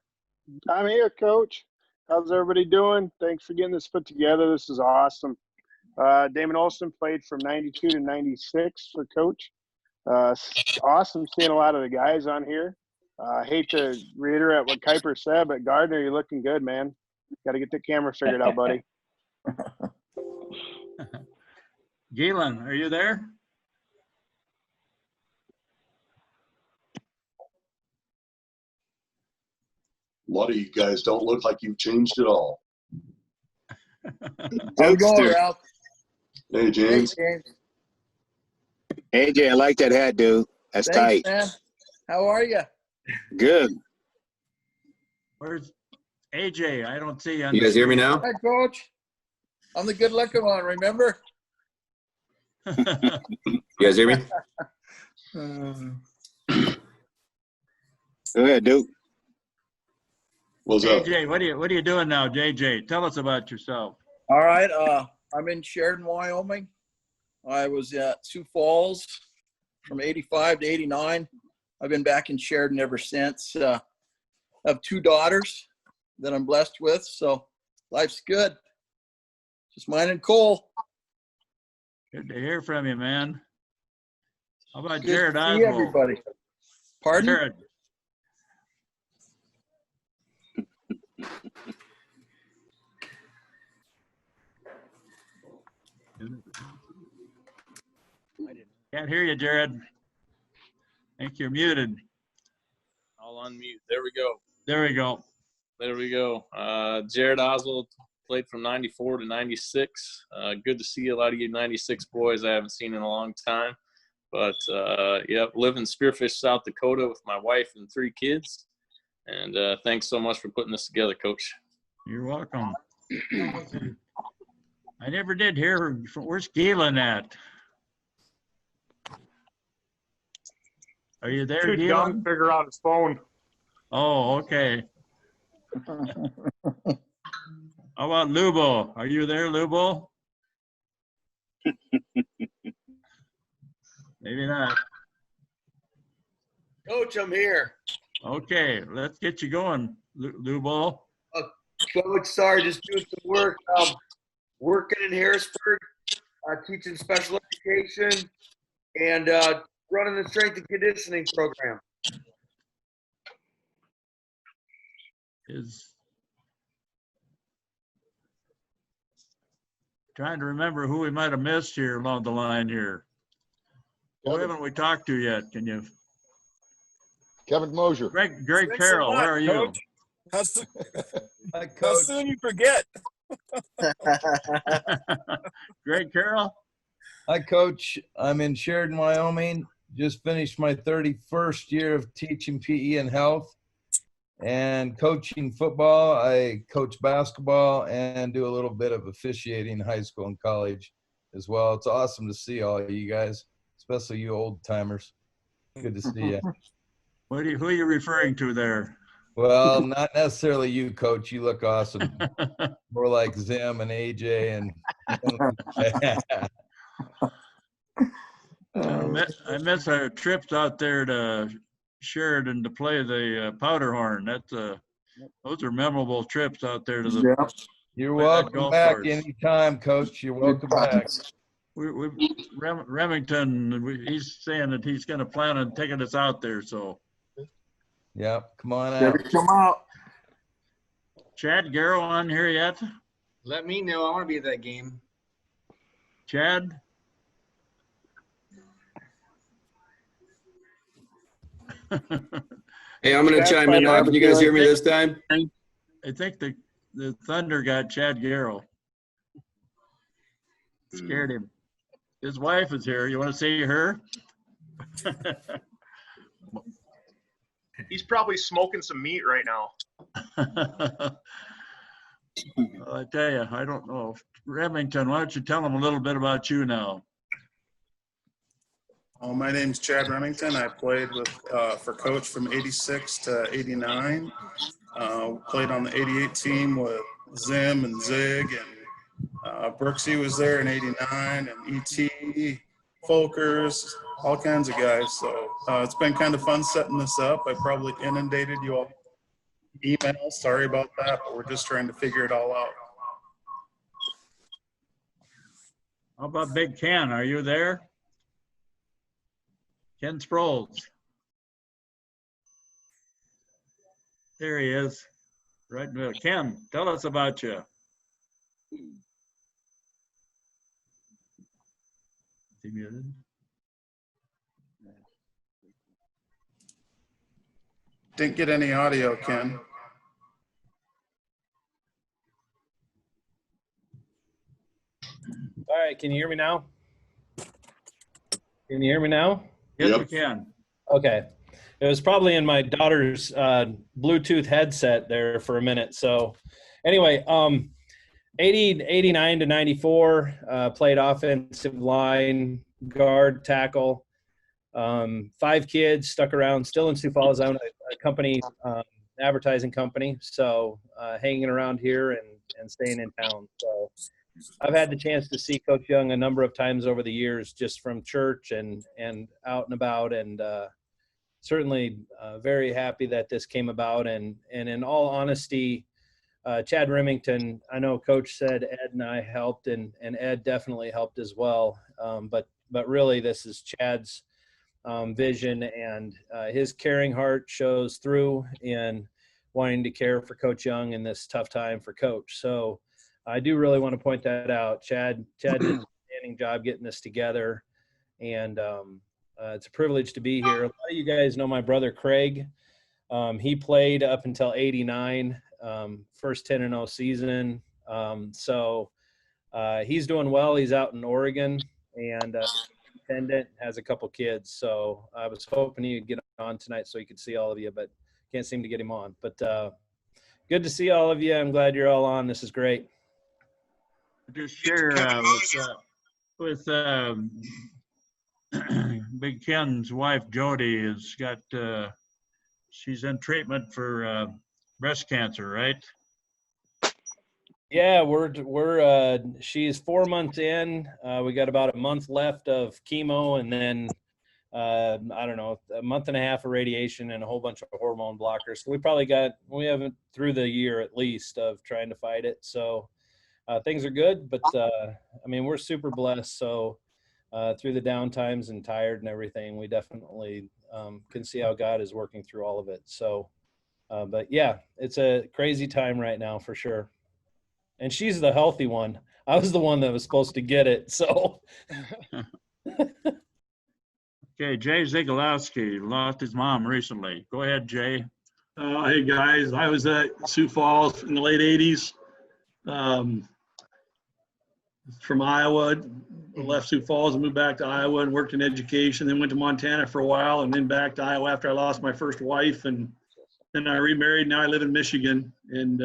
I'm here, Coach. How's everybody doing? Thanks for getting this put together. This is awesome. Damon Olson played from 92 to 96 for Coach. Awesome seeing a lot of the guys on here. I hate to reiterate what Kuiper said, but Gardner, you're looking good, man. Got to get the camera figured out, buddy. Galen, are you there? A lot of you guys don't look like you've changed at all. How's it going, Ralph? Hey, James. Hey, James. AJ, I like that hat, dude. That's Thanks, tight. Man. How are you? Good. Where's AJ? I don't see you. You guys hear me now? Hi, Coach. I'm the good-looking one, remember? You guys hear me? Go ahead, dude. What's up? AJ, what are you doing now, JJ? Tell us about yourself. All right. I'm in Sheridan, Wyoming. I was at Sioux Falls from 85 to 89. I've been back in Sheridan ever since. I have 2 daughters that I'm blessed with, so life's good. Just mine and Cole. Good to hear from you, man. How about Good Jared to see Oswald? everybody. Pardon? Jared. Can't hear you, Jared. I think you're muted. I'll unmute. There we go. There we go. There we go. Jared Oswald played from 94 to 96. Good to see a lot of you 96 boys I haven't seen in a long time. But, yeah, live in Spearfish, South Dakota with my wife and 3 kids. And thanks so much for putting this together, Coach. You're welcome. I never did hear. Where's Galen at? Are you there, Too Galen? dumb to figure out his phone. Oh, okay. How about Lubo? Are you there, Lubo? Maybe not. Coach, I'm here. Okay, let's get you going, Lubo. Coach, sorry, just doing some work. Working in Harrisburg, teaching special education, and running the strength and conditioning program. Trying to remember who we might have missed here along the line here. Who haven't we talked to yet? Can you? Kevin Mosier. Greg Thanks a Carroll, lot, where are you? Coach. How Coach. soon you forget? Greg Carroll? Hi, Coach. I'm in Sheridan, Wyoming. Just finished my 31st year of teaching PE and health and coaching football. I coach basketball and do a little bit of officiating in high school and college as well. It's awesome to see all of you guys, especially you old timers. Good to see you. Who are you referring to there? Well, not necessarily you, Coach. You look awesome. More like Zim and AJ and. I miss our trips out there to Sheridan to play the powder horn. Those are memorable trips out there to the. You're play that welcome golf back course. anytime, Coach. You're welcome back. Remington, he's saying that he's going to plan on taking us out there. So. Yep, come on out. Come out. Chad Garrow on here yet? Let me know. I want to be at that game. Chad? Hey, I'm going to chime in now. Can you guys hear me this time? I think the Thunder got Chad Garrow. Scared him. His wife is here. You want to see her? He's probably smoking some meat right now. I tell you, I don't know. Remington, why don't you tell them a little bit about you now? My name's Chad Remington. I played for Coach from 86 to 89. Played on the 88 team with Zim and Zig, and Brooksy was there in 89, and E.T., Folkers, all kinds of guys. So it's been kind of fun setting this up. I probably inundated you all emails. Sorry about that, but we're just trying to figure it all out. How about Big Ken? Are you there? Ken Sproles. There he is. Right in the middle. Ken, tell us about you. Is he muted? Didn't get any audio, Ken. All right, can you hear me now? Can you hear me now? Yes, we can. Okay. It was probably in my daughter's Bluetooth headset there for a minute. So anyway, 89 to 94, played offensive line, guard, tackle, 5 kids, stuck around, still in Sioux Falls. I own a company, advertising company. So hanging around here and staying in town. So I've had the chance to see Coach Young a number of times over the years, just from church and out and about, and certainly very happy that this came about. And in all honesty, Chad Remington, I know Coach said Ed and I helped, and Ed definitely helped as well. But really, this is Chad's vision, and his caring heart shows through in wanting to care for Coach Young in this tough time for Coach. So I do really want to point that out. Chad did an outstanding job getting this together, and it's a privilege to be here. A lot of you guys know my brother Craig. He played up until 89, first 10-0 season. So he's doing well. He's out in Oregon, and independent, has a couple kids. So I was hoping he'd get on tonight so he could see all of you, but can't seem to get him on. But good to see all of you. I'm glad you're all on. This is great. Just share with Big Ken's wife Jody has got she's in treatment for breast cancer, right? Yeah, she's 4 months in. We got about a month left of chemo, and then I don't know, a month and a half of radiation and a whole bunch of hormone blockers. So we haven't through the year at least of trying to fight it. So things are good, but I mean, we're super blessed. So through the down times and tired and everything, we definitely can see how God is working through all of it. So, but yeah, it's a crazy time right now for sure. And she's the healthy one. I was the one that was supposed to get it. So Okay, Jay Zigolowski lost his mom recently. Go ahead, Jay. Hey guys, I was at Sioux Falls in the late 80s. From Iowa, left Sioux Falls and moved back to Iowa and worked in education, then went to Montana for a while and then back to Iowa after I lost my first wife. And then I remarried. Now I live in Michigan. And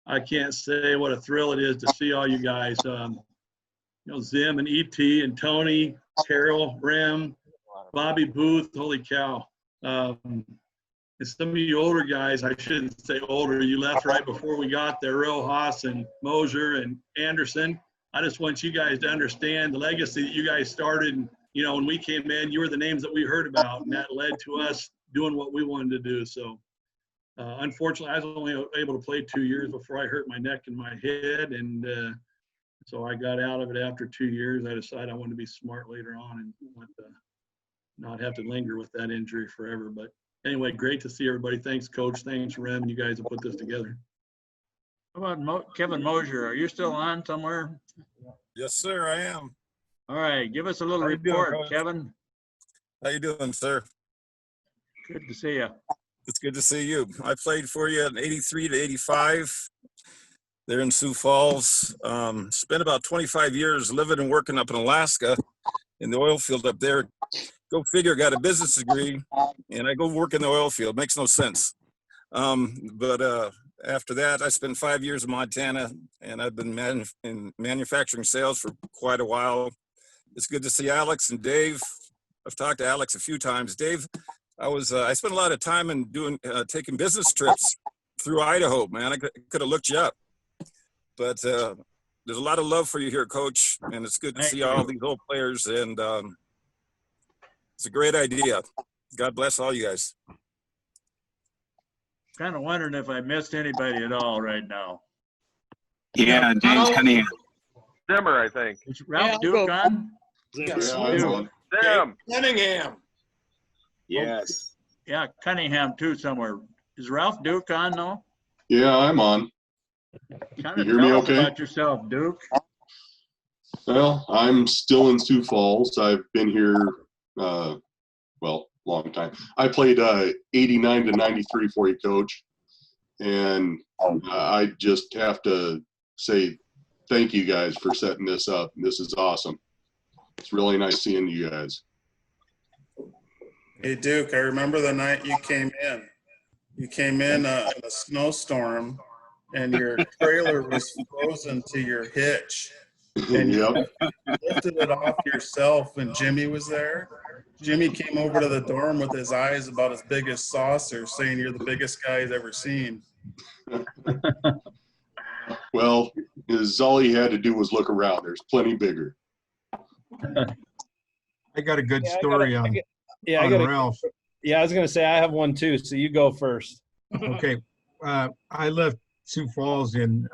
I can't say what a thrill it is to see all you guys. Zim and E.T. and Tony, Carol, Rem, Bobby Booth, holy cow. And some of you older guys, I shouldn't say older, you left right before we got there, Rojas and Mosier and Anderson. I just want you guys to understand the legacy that you guys started. And, when we came in, you were the names that we heard about, and that led to us doing what we wanted to do. So, unfortunately, I was only able to play 2 years before I hurt my neck and my head. And so I got out of it after 2 years. I decided I wanted to be smart later on and not have to linger with that injury forever. But anyway, great to see everybody. Thanks, Coach. Thanks, Rem. You guys have put this together. How about Kevin Mosier? Are you still on somewhere? Yes, sir, I am. All right, give us a little report, Kevin. How you doing, sir? Good to see you. It's good to see you. I played for you in 83 to 85 there in Sioux Falls. Spent about 25 years living and working up in Alaska in the oil field up there. Go figure, got a business degree, and I go work in the oil field. Makes no sense. But after that, I spent 5 years in Montana, and I've been in manufacturing sales for quite a while. It's good to see Alex and Dave. I've talked to Alex a few times. Dave, I spent a lot of time in taking business trips through Idaho, man. I could have looked you up. But there's a lot of love for you here, Coach, and it's good to see all these old players, and it's a great idea. God bless all you guys. Kind of wondering if I missed anybody at all right now. Yeah, James Cunningham. Zimmer, I think. Is Ralph Duke on? Yes. Zim. Cunningham. Yes. Yeah, Cunningham too somewhere. Is Ralph Duke on though? Yeah, I'm on. Kind You of hear me tell us okay? about yourself, Duke. Well, I'm still in Sioux Falls. I've been here, long time. I played 89 to 93 for you, Coach. And I just have to say thank you guys for setting this up. This is awesome. It's really nice seeing you guys. Hey, Duke, I remember the night you came in. You came in a snowstorm, and your trailer was frozen to your hitch. And you lifted it off yourself, and Jimmy was there. Jimmy came over to the dorm with his eyes about as big as saucer, saying you're the biggest guy he's ever seen. Well, all he had to do was look around. There's plenty bigger. I got a good story on Ralph. Yeah, I was going to say I have one too, so you go first. Okay. I left Sioux Falls in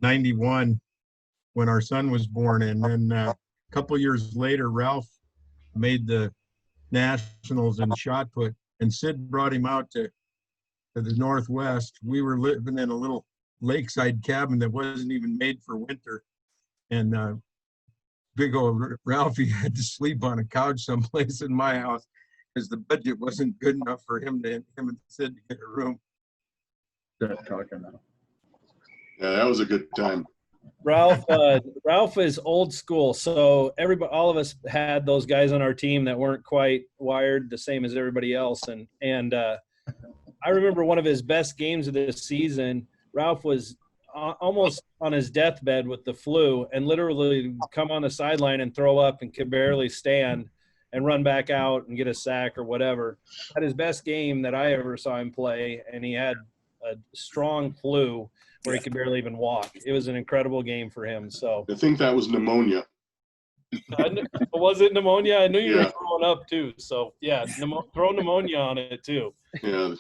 91 when our son was born, and then a couple years later, Ralph made the nationals in shot put, and Sid brought him out to the Northwest. We were living in a little lakeside cabin that wasn't even made for winter, and big old Ralphie had to sleep on a couch someplace in my house because the budget wasn't good enough for him and Sid to get a room. Talking now. Yeah, that was a good time. Ralph is old school, so all of us had those guys on our team that weren't quite wired the same as everybody else, and I remember one of his best games of this season. Ralph was almost on his deathbed with the flu, and literally come on the sideline and throw up and could barely stand, and run back out and get a sack or whatever. Had his best game that I ever saw him play, and he had a strong flu where he could barely even walk. It was an incredible game for him. So I think that was pneumonia. Was it pneumonia? I knew you Yeah. were throwing up too. So yeah, throw pneumonia on it too. Yeah.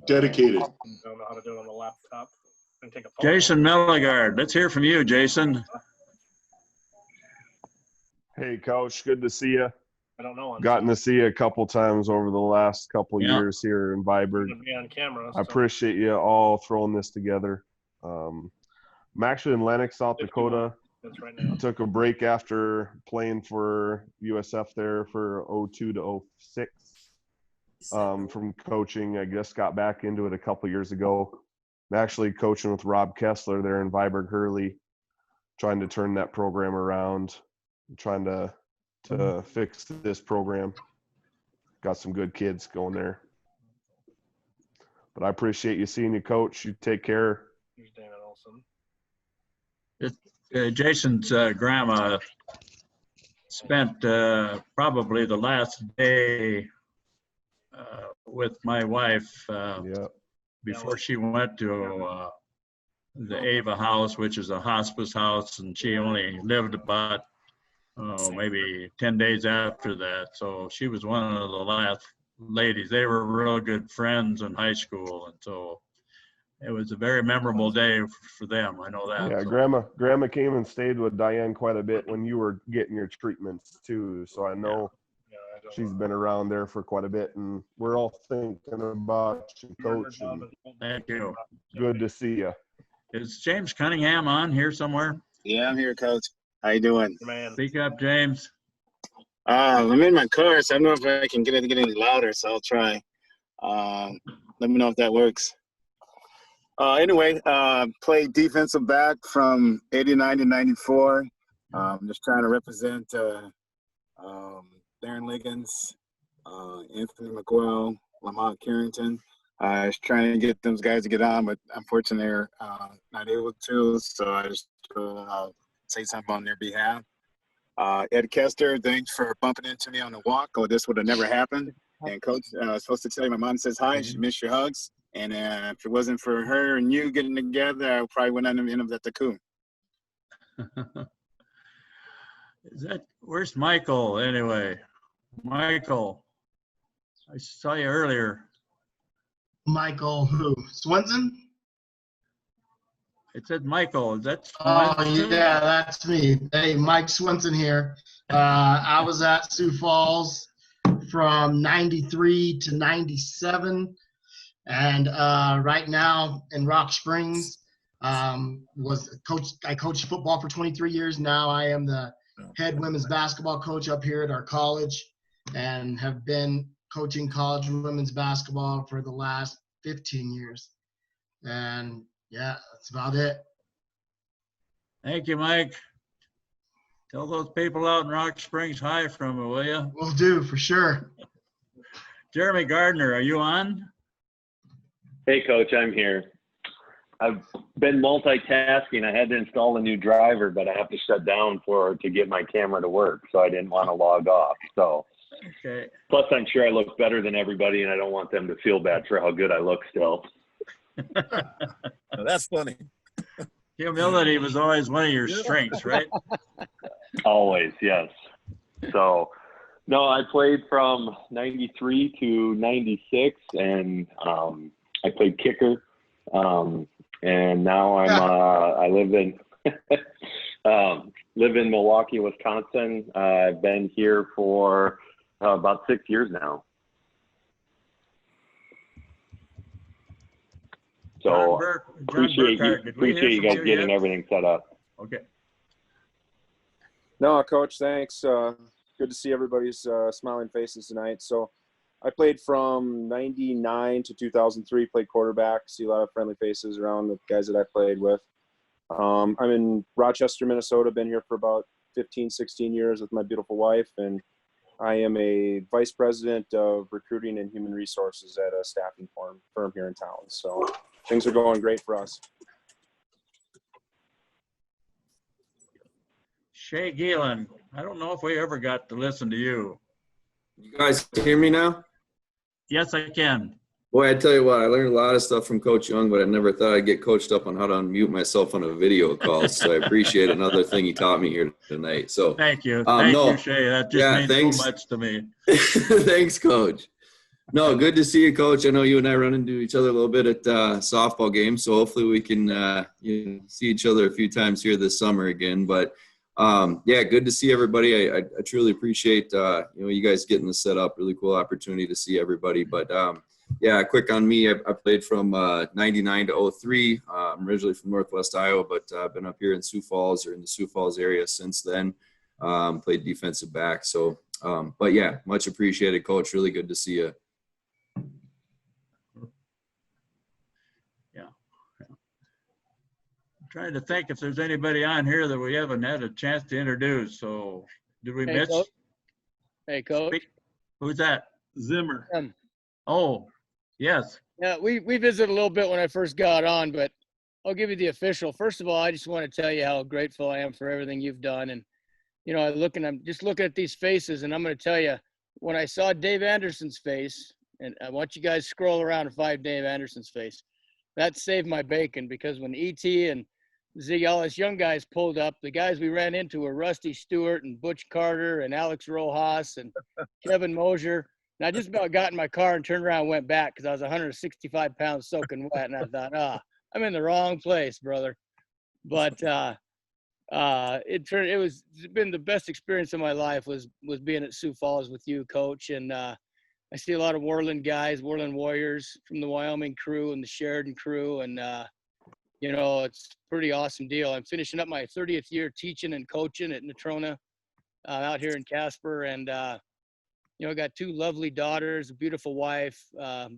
Dedicated. I don't know how to do it on the laptop. And take a photo. Jason Melligard, let's hear from you, Jason. Hey, Coach. Good to see you. I don't know. Gotten to see you a couple times over the last couple years here in Viborg. Be on camera. I appreciate you all throwing this together. I'm actually in Lennox, South Dakota. That's right now. Took a break after playing for USF there for 02 to 06. From coaching, I guess got back into it a couple years ago. I'm actually coaching with Rob Kessler there in Viborg Hurley, trying to turn that program around, trying to fix this program. Got some good kids going there. But I appreciate you seeing you, Coach. You take care. Here's David Olson. Jason's grandma spent probably the last day with my wife before she went to the Ava house, which is a hospice house, and she only lived about maybe 10 days after that. So she was one of the last ladies. They were real good friends in high school, and so it was a very memorable day for them. I know that. Yeah, so. Grandma came and stayed with Diane quite a bit when you were getting your treatments too. So I know she's been around there for quite a bit, and we're all thinking about you, Coach. Thank you. Good to see you. Is James Cunningham on here somewhere? Yeah, I'm here, Coach. How you doing? Man. Speak up, James. I'm in my car, so I don't know if I can get any louder, so I'll try. Let me know if that works. Anyway, played defensive back from 89 to 94. Just trying to represent Darren Liggins, Anthony McGuell, Lamont Carrington. I was trying to get those guys to get on, but unfortunately they're not able to, so I just say something on their behalf. Ed Kester, thanks for bumping into me on the walk. Oh, this would have never happened. And Coach, I was supposed to tell you, my mom says hi. She missed your hugs. And if it wasn't for her and you getting together, I probably wouldn't have ended up at the coup. Where's Michael anyway? Michael, I saw you earlier. Michael who? Swenson? It said Michael. Is that Swenson? Oh, yeah, that's me. Hey, Mike Swenson here. I was at Sioux Falls from 93 to 97. And right now in Rock Springs, I coached football for 23 years. Now I am the head women's basketball coach up here at our college and have been coaching college women's basketball for the last 15 years. And yeah, that's about it. Thank you, Mike. Tell those people out in Rock Springs hi from me, will you? Will do, for sure. Jeremy Gardner, are you on? Hey, Coach, I'm here. I've been multitasking. I had to install a new driver, but I have to shut down to get my camera to work, so I didn't want to log off. So, okay. Plus, I'm sure I look better than everybody, and I don't want them to feel bad for how good I look still. That's funny. Humility was always one of your strengths, right? Always, yes. So, no, I played from 93 to 96, and I played kicker. And now I live in Milwaukee, Wisconsin. I've been here for about 6 years now. So appreciate you guys getting everything set up. Okay. No, Coach, thanks. Good to see everybody's smiling faces tonight. So I played from 99 to 2003, played quarterback, see a lot of friendly faces around the guys that I played with. I'm in Rochester, Minnesota, been here for about 15, 16 years with my beautiful wife, and I am a vice president of recruiting and human resources at a staffing firm here in town. So things are going great for us. Shay Gielan, I don't know if we ever got to listen to you. You guys hear me now? Yes, I can. Boy, I tell you what, I learned a lot of stuff from Coach Young, but I never thought I'd get coached up on how to unmute myself on a video call. So I appreciate another thing he taught me here tonight. So thank you. Thank you, Shay. That just means so much to me. Thanks, Coach. No, good to see you, Coach. I know you and I run into each other a little bit at softball games, so hopefully we can see each other a few times here this summer again. But yeah, good to see everybody. I truly appreciate you guys getting this set up. Really cool opportunity to see everybody. But yeah, quick on me. I played from 99 to 03. I'm originally from Northwest Iowa, but I've been up here in Sioux Falls or in the Sioux Falls area since then. Played defensive back. So, but yeah, much appreciated, Coach. Really good to see you. Yeah. I'm trying to think if there's anybody on here that we haven't had a chance to introduce. So, did we miss? Coach. Hey, Coach. Who's that? Zimmer. Oh, yes. Yeah, we visited a little bit when I first got on, but I'll give you the official. First of all, I just want to tell you how grateful I am for everything you've done. And, you know, I'm just looking at these faces, and I'm going to tell you, when I saw Dave Anderson's face, and I want you guys to scroll around and find Dave Anderson's face, that saved my bacon, because when E.T. and Zig, all us young guys pulled up, the guys we ran into were Rusty Stewart and Butch Carter and Alex Rojas and Kevin Mosier. And I just about got in my car and turned around and went back because I was 165 pounds soaking wet. And I thought, I'm in the wrong place, brother. But it's been the best experience of my life was being at Sioux Falls with you, Coach. And I see a lot of Worland guys, Worland Warriors from the Wyoming crew and the Sheridan crew. And, you know, it's a pretty awesome deal. I'm finishing up my 30th year teaching and coaching at Natrona out here in Casper. And, you know, I got 2 lovely daughters, a beautiful wife,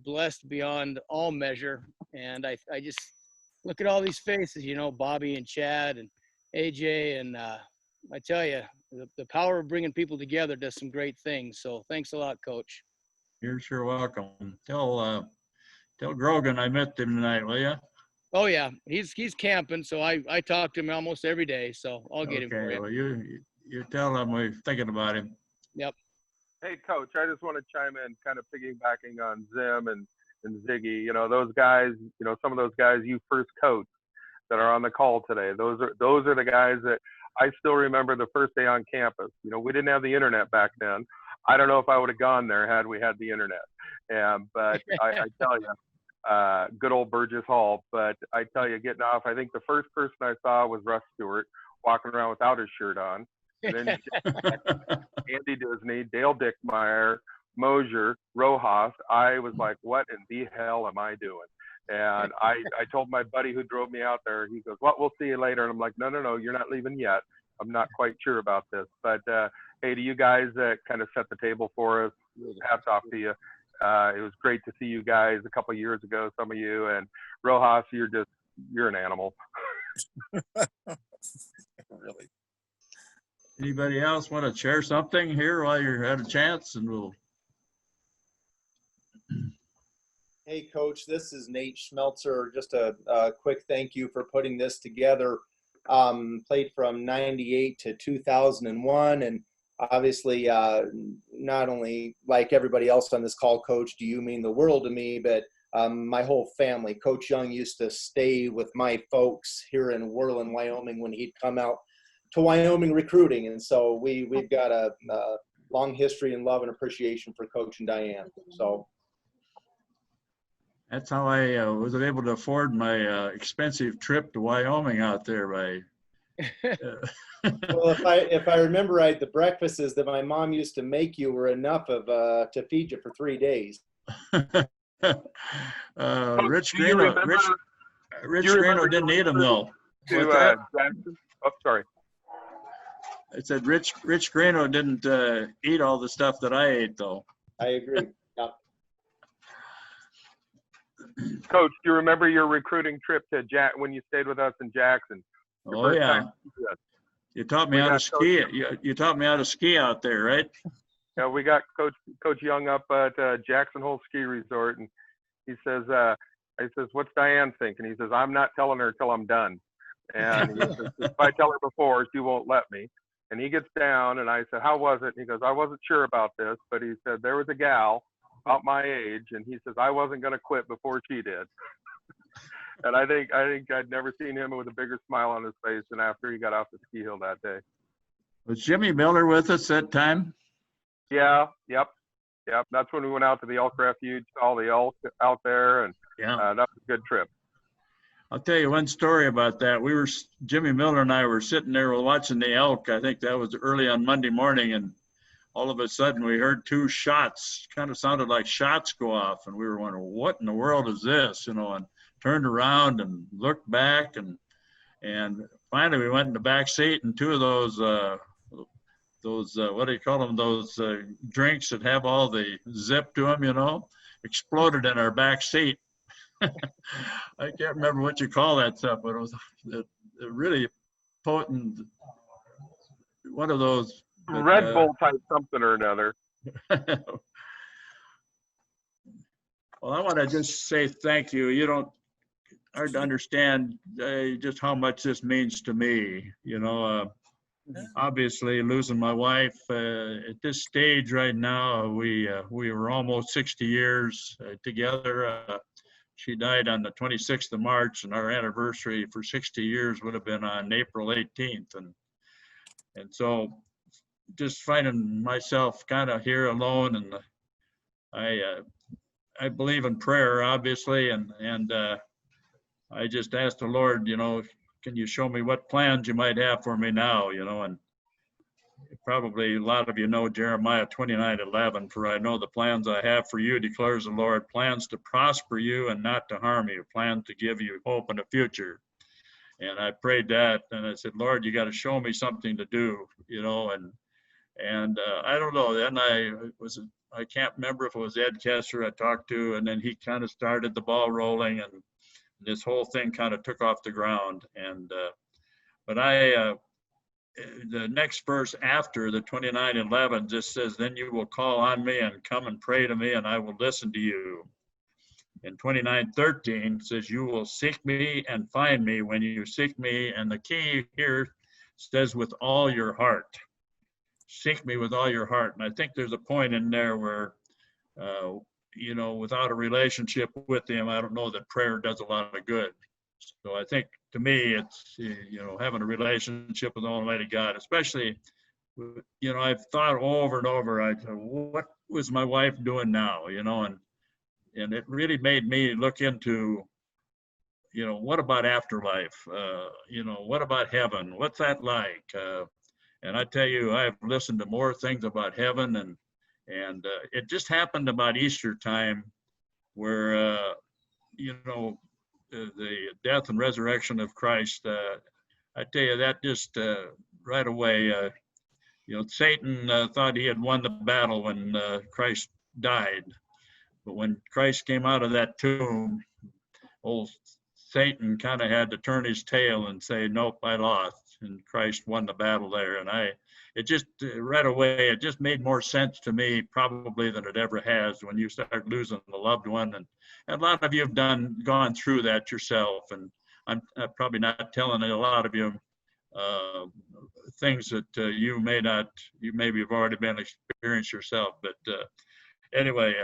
blessed beyond all measure. And I just look at all these faces, you know, Bobby and Chad and AJ. And I tell you, the power of bringing people together does some great things. So thanks a lot, Coach. You're sure welcome. Tell Grogan I met him tonight, will you? Oh yeah, he's camping, so I talk to him almost every day, so I'll get him for you. Well, you tell him we're thinking about him. Yep. Hey, Coach, I just want to chime in, kind of piggybacking on Zim and Ziggy. You know, those guys, you know, some of those guys you first coached that are on the call today. Those are the guys that I still remember the first day on campus. You know, we didn't have the internet back then. I don't know if I would have gone there had we had the internet. But I tell you, good old Burgess Hall. But I tell you, getting off, I think the first person I saw was Russ Stewart walking around without his shirt on. And then Andy Disney, Dale Dickmeyer, Mosier, Rojas. I was like, what in the hell am I doing? And I told my buddy who drove me out there, he goes, well, we'll see you later. And I'm like, no, you're not leaving yet. I'm not quite sure about this. But hey, to you guys that kind of set the table for us, hats off to you. It was great to see you guys a couple of years ago, some of you. And Rojas, you're an animal. Really. Anybody else want to share something here while you're at a chance? And we'll. Hey, Coach, this is Nate Schmelzer. Just a quick thank you for putting this together. Played from 98 to 2001. And obviously, not only like everybody else on this call, Coach, do you mean the world to me, but my whole family. Coach Young used to stay with my folks here in Worland, Wyoming when he'd come out to Wyoming recruiting. And so we've got a long history and love and appreciation for Coach and Diane. So that's how I was able to afford my expensive trip to Wyoming out there. Well, if I remember right, the breakfasts that my mom used to make you were enough to feed you for 3 days. Rich Grano didn't eat them though. Oh, sorry. I said Rich Grano didn't eat all the stuff that I ate though. I agree. Yeah. Coach, do you remember your recruiting trip to when you stayed with us in Jackson? Oh yeah. You taught me how to ski. You taught me how to ski out there, right? Yeah, we got Coach Young up at Jackson Hole Ski Resort, and he says, I says, what's Diane think? And he says, I'm not telling her till I'm done. And he says, if I tell her before, she won't let me. And he gets down, and I said, how was it? And he goes, I wasn't sure about this, but he said, there was a gal about my age, and he says, I wasn't going to quit before she did. And I think I'd never seen him with a bigger smile on his face than after he got off the ski hill that day. Was Jimmy Miller with us that time? Yeah, yep. That's when we went out to the elk refuge, all the elk out there, and that was a good trip. I'll tell you one story about that. Jimmy Miller and I were sitting there watching the elk. I think that was early on Monday morning, and all of a sudden we heard two shots, kind of sounded like shots go off, and we were wondering, what in the world is this, you know, and turned around and looked back, and finally we went in the back seat, and two of those what do you call them, those drinks that have all the zip to them, you know, exploded in our back seat. I can't remember what you call that stuff, but it was a really potent, one of those. But, Red Bull type something or another. Well, I want to just say thank you. You don't hard to understand just how much this means to me. You know, obviously losing my wife at this stage right now, we were almost 60 years together. She died on the 26th of March, and our anniversary for 60 years would have been on April 18th. And so just finding myself kind of here alone, and I believe in prayer, obviously, and I just asked the Lord, you know, can you show me what plans you might have for me now, you know, and probably a lot of you know Jeremiah 29:11, for I know the plans I have for you, declares the Lord, plans to prosper you and not to harm you, plans to give you hope in the future. And I prayed that, and I said, Lord, you got to show me something to do, you know, and I don't know, then I can't remember if it was Ed Kessler I talked to, and then he kind of started the ball rolling, and this whole thing kind of took off the ground. And but the next verse after the 29:11 just says, then you will call on me and come and pray to me, and I will listen to you. And 29:13 says, you will seek me and find me when you seek me. And the key here says, with all your heart. Seek me with all your heart. And I think there's a point in there where, you know, without a relationship with him, I don't know that prayer does a lot of good. So I think, to me, it's, you know, having a relationship with Almighty God, especially, you know, I've thought over and over, what was my wife doing now, you know, and it really made me look into, you know, what about afterlife? You know, what about heaven? What's that like? And I tell you, I've listened to more things about heaven, and it just happened about Easter time where, you know, the death and resurrection of Christ, I tell you, that just right away, you know, Satan thought he had won the battle when Christ died. But when Christ came out of that tomb, old Satan kind of had to turn his tail and say, nope, I lost. And Christ won the battle there. And it just right away, it just made more sense to me probably than it ever has when you start losing a loved one. And a lot of you have gone through that yourself. And I'm probably not telling a lot of you things that you maybe have already been experienced yourself. But anyway,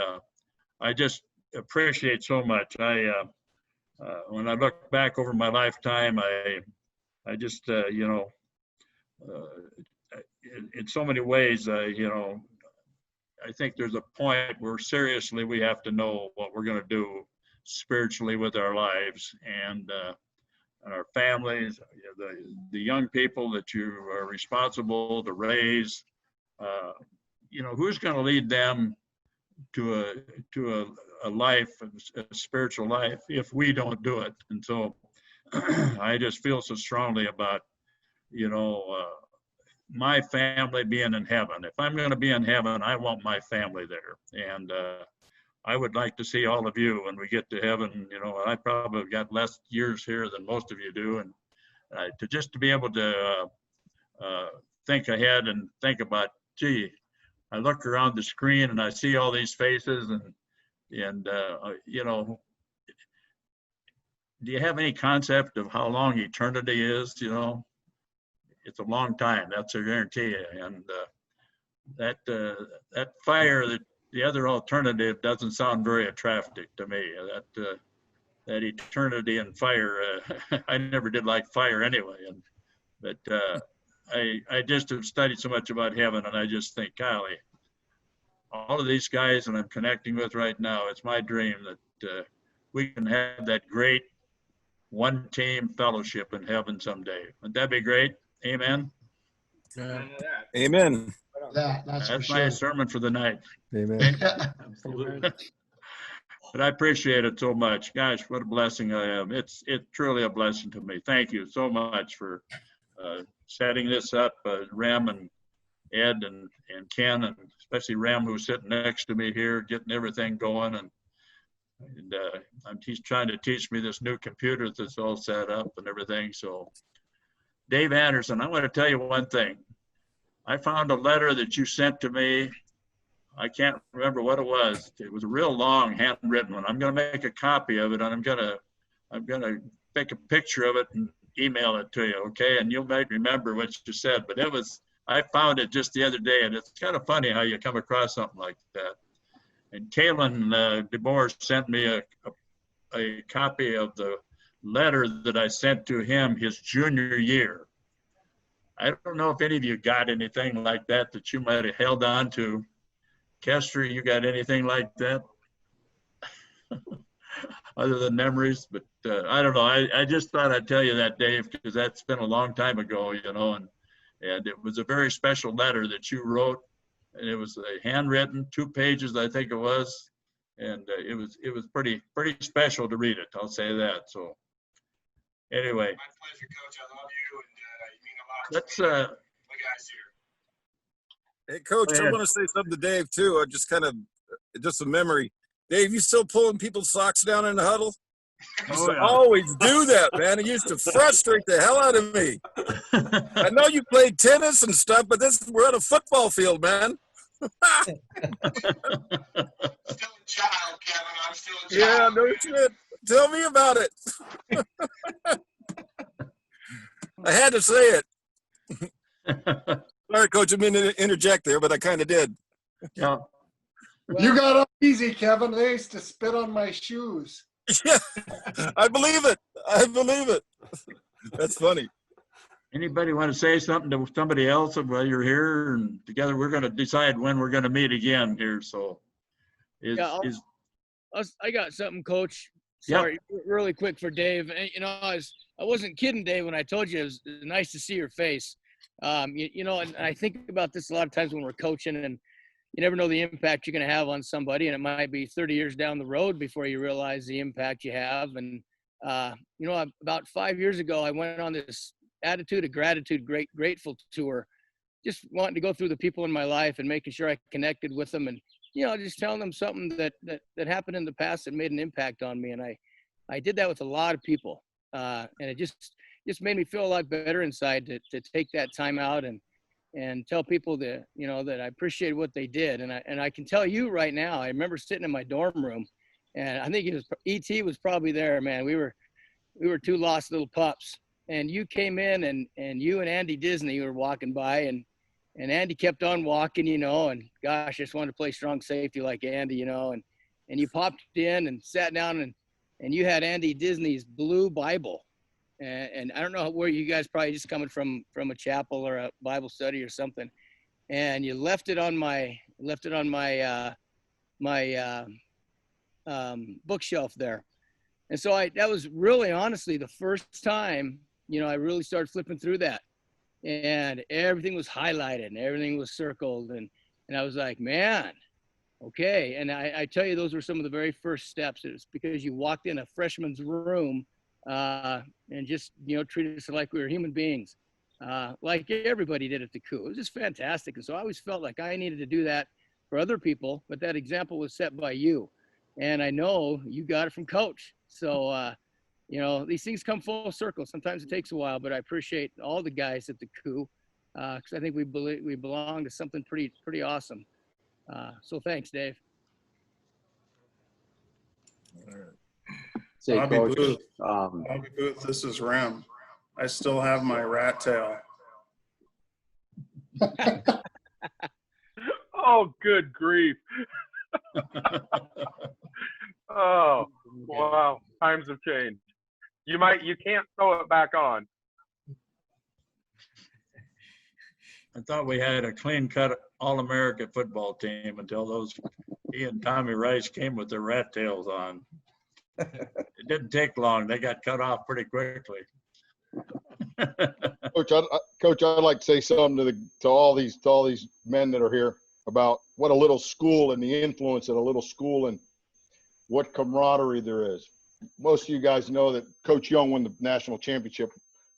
I just appreciate so much. When I look back over my lifetime, I just, you know, in so many ways, you know, I think there's a point where seriously we have to know what we're going to do spiritually with our lives and our families, the young people that you are responsible to raise. You know, who's going to lead them to a life, a spiritual life, if we don't do it? And so I just feel so strongly about, you know, my family being in heaven. If I'm going to be in heaven, I want my family there. And I would like to see all of you when we get to heaven. You know, I probably got less years here than most of you do. And to be able to think ahead and think about, gee, I look around the screen and I see all these faces, and you know, do you have any concept of how long eternity is? You know, it's a long time. That's a guarantee. And that fire, that the other alternative doesn't sound very attractive to me. That eternity and fire. I never did like fire anyway. But I just have studied so much about heaven, and I just think, golly, all of these guys that I'm connecting with right now, it's my dream that we can have that great one team fellowship in heaven someday. Wouldn't that be great? Amen. Amen. That's for my sure. sermon for the night. Amen. Absolutely. But I appreciate it so much. Gosh, what a blessing I have. It's truly a blessing to me. Thank you so much for setting this up, Rem and Ed and Ken, and especially Rem, who's sitting next to me here, getting everything going. And he's trying to teach me this new computer that's all set up and everything. So Dave Anderson, I want to tell you one thing. I found a letter that you sent to me. I can't remember what it was. It was a real long handwritten one. I'm going to make a copy of it, and I'm going to take a picture of it and email it to you, okay? And you might remember what you said, but I found it just the other day, and it's kind of funny how you come across something like that. And Kalen DeBoer sent me a copy of the letter that I sent to him his junior year. I don't know if any of you got anything like that you might have held on to. Kester, you got anything like that? Other than memories, but I don't know. I just thought I'd tell you that, Dave, because that's been a long time ago, and it was a very special letter that you wrote, and it was handwritten, 2 pages, I think it was, and it was pretty special to read it. I'll say that. So anyway, My pleasure, Coach. I love you, and you mean a lot to me. My guys here. Hey, Coach, I want to say something to Dave, too. Just a memory. Dave, you still pulling people's socks down in the huddle? You used to always do that, man. It used to frustrate the hell out of me. I know you played tennis and stuff, but we're on a football field, man. Still a child, Kevin. I'm still a child. Yeah, no shit. Tell me about it. I had to say it. Sorry, Coach, I didn't mean to interject there, but I kind of did. Yeah. You got off easy, Kevin. They used to spit on my shoes. Yeah, I believe it. I believe it. That's funny. Anybody want to say something to somebody else while you're here? And together we're going to decide when we're going to meet again here. So, I got something, Coach. Sorry, really quick for Dave. I wasn't kidding, Dave, when I told you it was nice to see your face. And I think about this a lot of times when we're coaching, and you never know the impact you're going to have on somebody, and it might be 30 years down the road before you realize the impact you have. And about 5 years ago, I went on this attitude of gratitude, grateful tour, just wanting to go through the people in my life and making sure I connected with them, and just telling them something that happened in the past that made an impact on me. And I did that with a lot of people, and it just made me feel a lot better inside to take that time out and tell people that that I appreciate what they did. And I can tell you right now, I remember sitting in my dorm room, and I think E.T. was probably there, man. We were 2 lost little pups, and you came in, and you and Andy Disney were walking by, and Andy kept on walking, and gosh, I just wanted to play strong safety like Andy, and you popped in and sat down, and you had Andy Disney's blue Bible. And I don't know where you guys probably just coming from a chapel or a Bible study or something, and you left it on my bookshelf there. And so that was really honestly the first time, I really started flipping through that, and everything was highlighted and everything was circled. And I was like, man, okay. And I tell you, those were some of the very first steps. It was because you walked in a freshman's room and just, treated us like we were human beings, like everybody did at the coup. It was just fantastic. And so I always felt like I needed to do that for other people, but that example was set by you. And I know you got it from Coach. So, these things come full circle. Sometimes it takes a while, but I appreciate all the guys at the coup, because I think we belong to something pretty awesome. So thanks, Dave. Bobby Booth, this is Rem. I still have my rat tail. Oh, good grief. Oh, wow. Times have changed. You can't sew it back on. I thought we had a clean-cut All-America football team until he and Tommy Rice came with their rat tails on. It didn't take long. They got cut off pretty quickly. Coach, I'd like to say something to all these men that are here about what a little school and the influence of a little school and what camaraderie there is. Most of you guys know that Coach Young won the national championship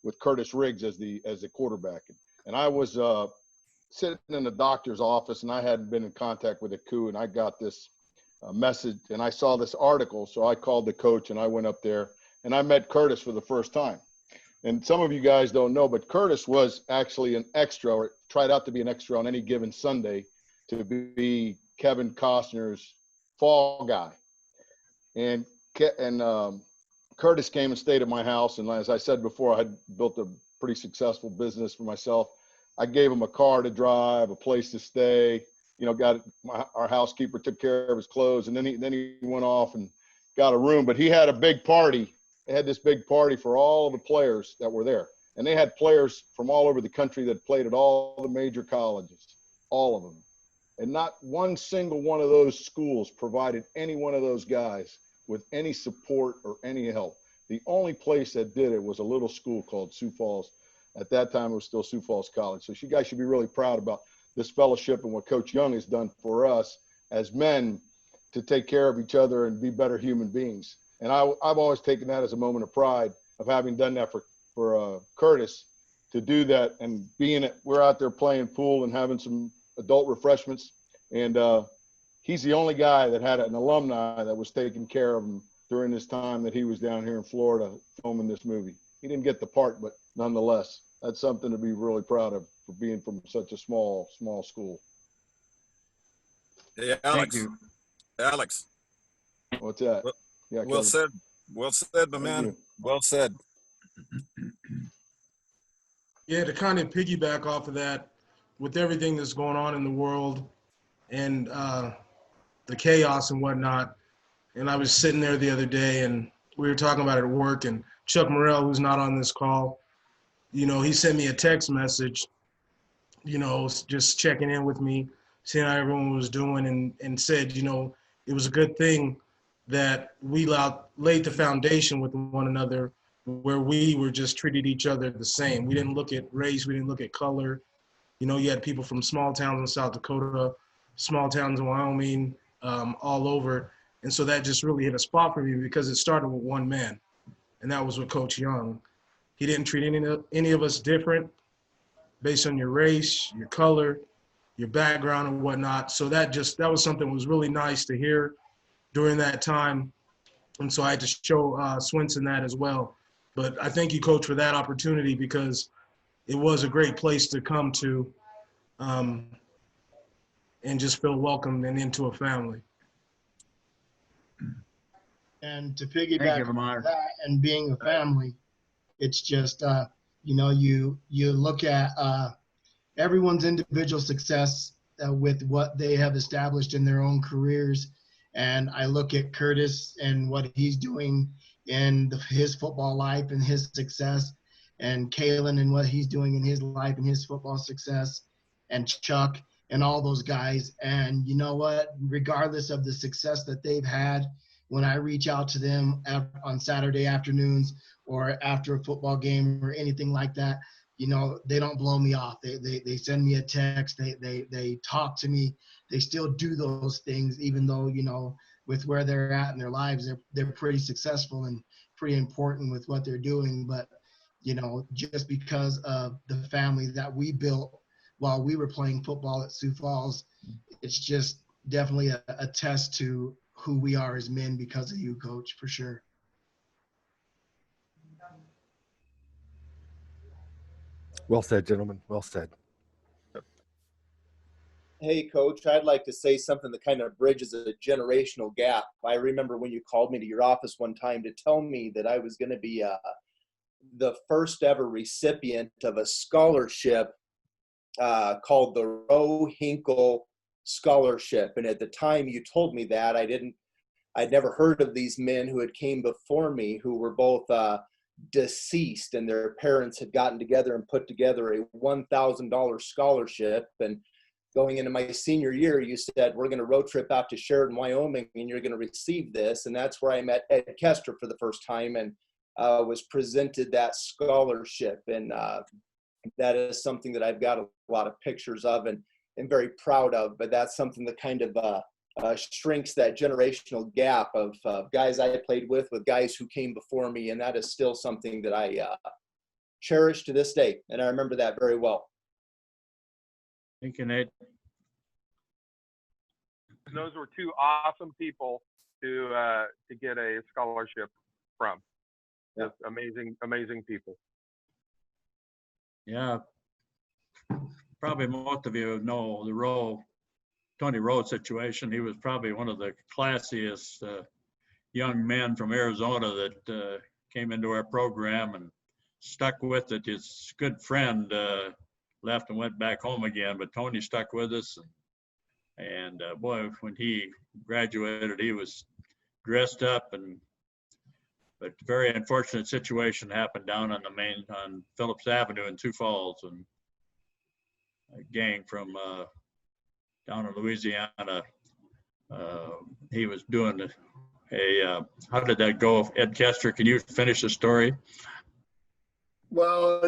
with Curtis Riggs as the quarterback. And I was sitting in the doctor's office, and I hadn't been in contact with a coup, and I got this message, and I saw this article. So I called the coach, and I went up there, and I met Curtis for the first time. And some of you guys don't know, but Curtis was actually an extra, or tried out to be an extra on any given Sunday to be Kevin Costner's fall guy. And Curtis came and stayed at my house. And as I said before, I had built a pretty successful business for myself. I gave him a car to drive, a place to stay, our housekeeper took care of his clothes. And then he went off and got a room, but he had a big party. They had this big party for all of the players that were there. And they had players from all over the country that played at all the major colleges, all of them. And not one single one of those schools provided any one of those guys with any support or any help. The only place that did it was a little school called Sioux Falls. At that time, it was still Sioux Falls College. So you guys should be really proud about this fellowship and what Coach Young has done for us as men to take care of each other and be better human beings. And I've always taken that as a moment of pride of having done that for Curtis, to do that and we're out there playing pool and having some adult refreshments. And he's the only guy that had an alumni that was taking care of him during this time that he was down here in Florida filming this movie. He didn't get the part, but nonetheless, that's something to be really proud of for being from such a small school. Hey, Alex. Alex. What's that? Well, well said. Well said, my man. Well said. Yeah, to kind of piggyback off of that, with everything that's going on in the world and the chaos and whatnot, and I was sitting there the other day and we were talking about it at work, and Chuck Morrell, who's not on this call, he sent me a text message, just checking in with me, seeing how everyone was doing, and said, it was a good thing that we laid the foundation with one another where we were just treated each other the same. We didn't look at race. We didn't look at color. You had people from small towns in South Dakota, small towns in Wyoming, all over. And so that just really hit a spot for me because it started with one man, and that was with Coach Young. He didn't treat any of us different based on your race, your color, your background and whatnot. So that was something that was really nice to hear during that time. And so I had to show Swinson that as well. But I thank you, Coach, for that opportunity because it was a great place to come to and just feel welcomed and into a family. And to piggyback on that and being a family, it's just, you look at everyone's individual success with what they have established in their own careers. And I look at Curtis and what he's doing in his football life and his success, and Kalen and what he's doing in his life and his football success, and Chuck and all those guys. And you know what? Regardless of the success that they've had, when I reach out to them on Saturday afternoons or after a football game or anything like that, they don't blow me off. They send me a text. They talk to me. They still do those things, even though, with where they're at in their lives, they're pretty successful and pretty important with what they're doing. But, just because of the family that we built while we were playing football at Sioux Falls, it's just definitely a test to who we are as men because of you, Coach, for sure. Well said, gentlemen. Well said. Hey, Coach, I'd like to say something that kind of bridges a generational gap. I remember when you called me to your office one time to tell me that I was going to be the first ever recipient of a scholarship called the Roe Hinkle Scholarship. And at the time you told me that, I'd never heard of these men who had came before me who were both deceased, and their parents had gotten together and put together a $1,000 scholarship. And going into my senior year, you said, we're going to road trip out to Sheridan, Wyoming, and you're going to receive this. And that's where I met Ed Kester for the first time and was presented that scholarship. And that is something that I've got a lot of pictures of and very proud of. But that's something that kind of shrinks that generational gap of guys I played with guys who came before me. And that is still something that I cherish to this day. And I remember that very well. Thank you, Nate. Those were two awesome people to get a scholarship from. Just amazing people. Yeah, probably most of you know the Tony Rowe situation. He was probably one of the classiest young men from Arizona that came into our program and stuck with it. His good friend left and went back home again, but Tony stuck with us. And boy, when he graduated, he was dressed up, but very unfortunate situation happened down on Phillips Avenue in Sioux Falls, and a gang from down in Louisiana. He was doing how did that go? Ed Kester, can you finish the story? Well,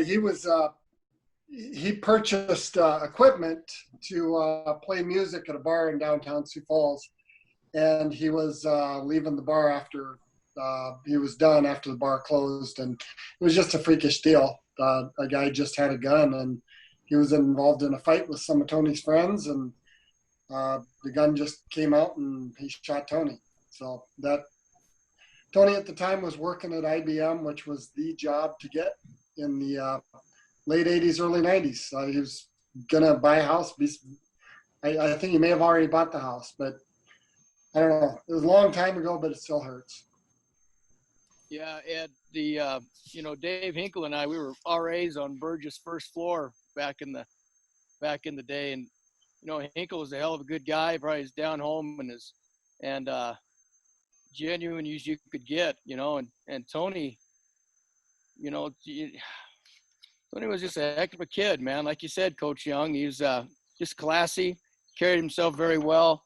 he purchased equipment to play music at a bar in downtown Sioux Falls, and he was leaving the bar after he was done, after the bar closed, and it was just a freakish deal. A guy just had a gun, and he was involved in a fight with some of Tony's friends, and the gun just came out and he shot Tony. So Tony at the time was working at IBM, which was the job to get in the late 80s, early 90s. He was going to buy a house. I think he may have already bought the house, but I don't know. It was a long time ago, but it still hurts. Yeah, Ed, Dave Hinkle and I, we were RAs on Burgess' first floor back in the day. And, Hinkle was a hell of a good guy, probably is down home and genuine as you could get, and Tony, Tony was just a heck of a kid, man. Like you said, Coach Young, he was just classy, carried himself very well.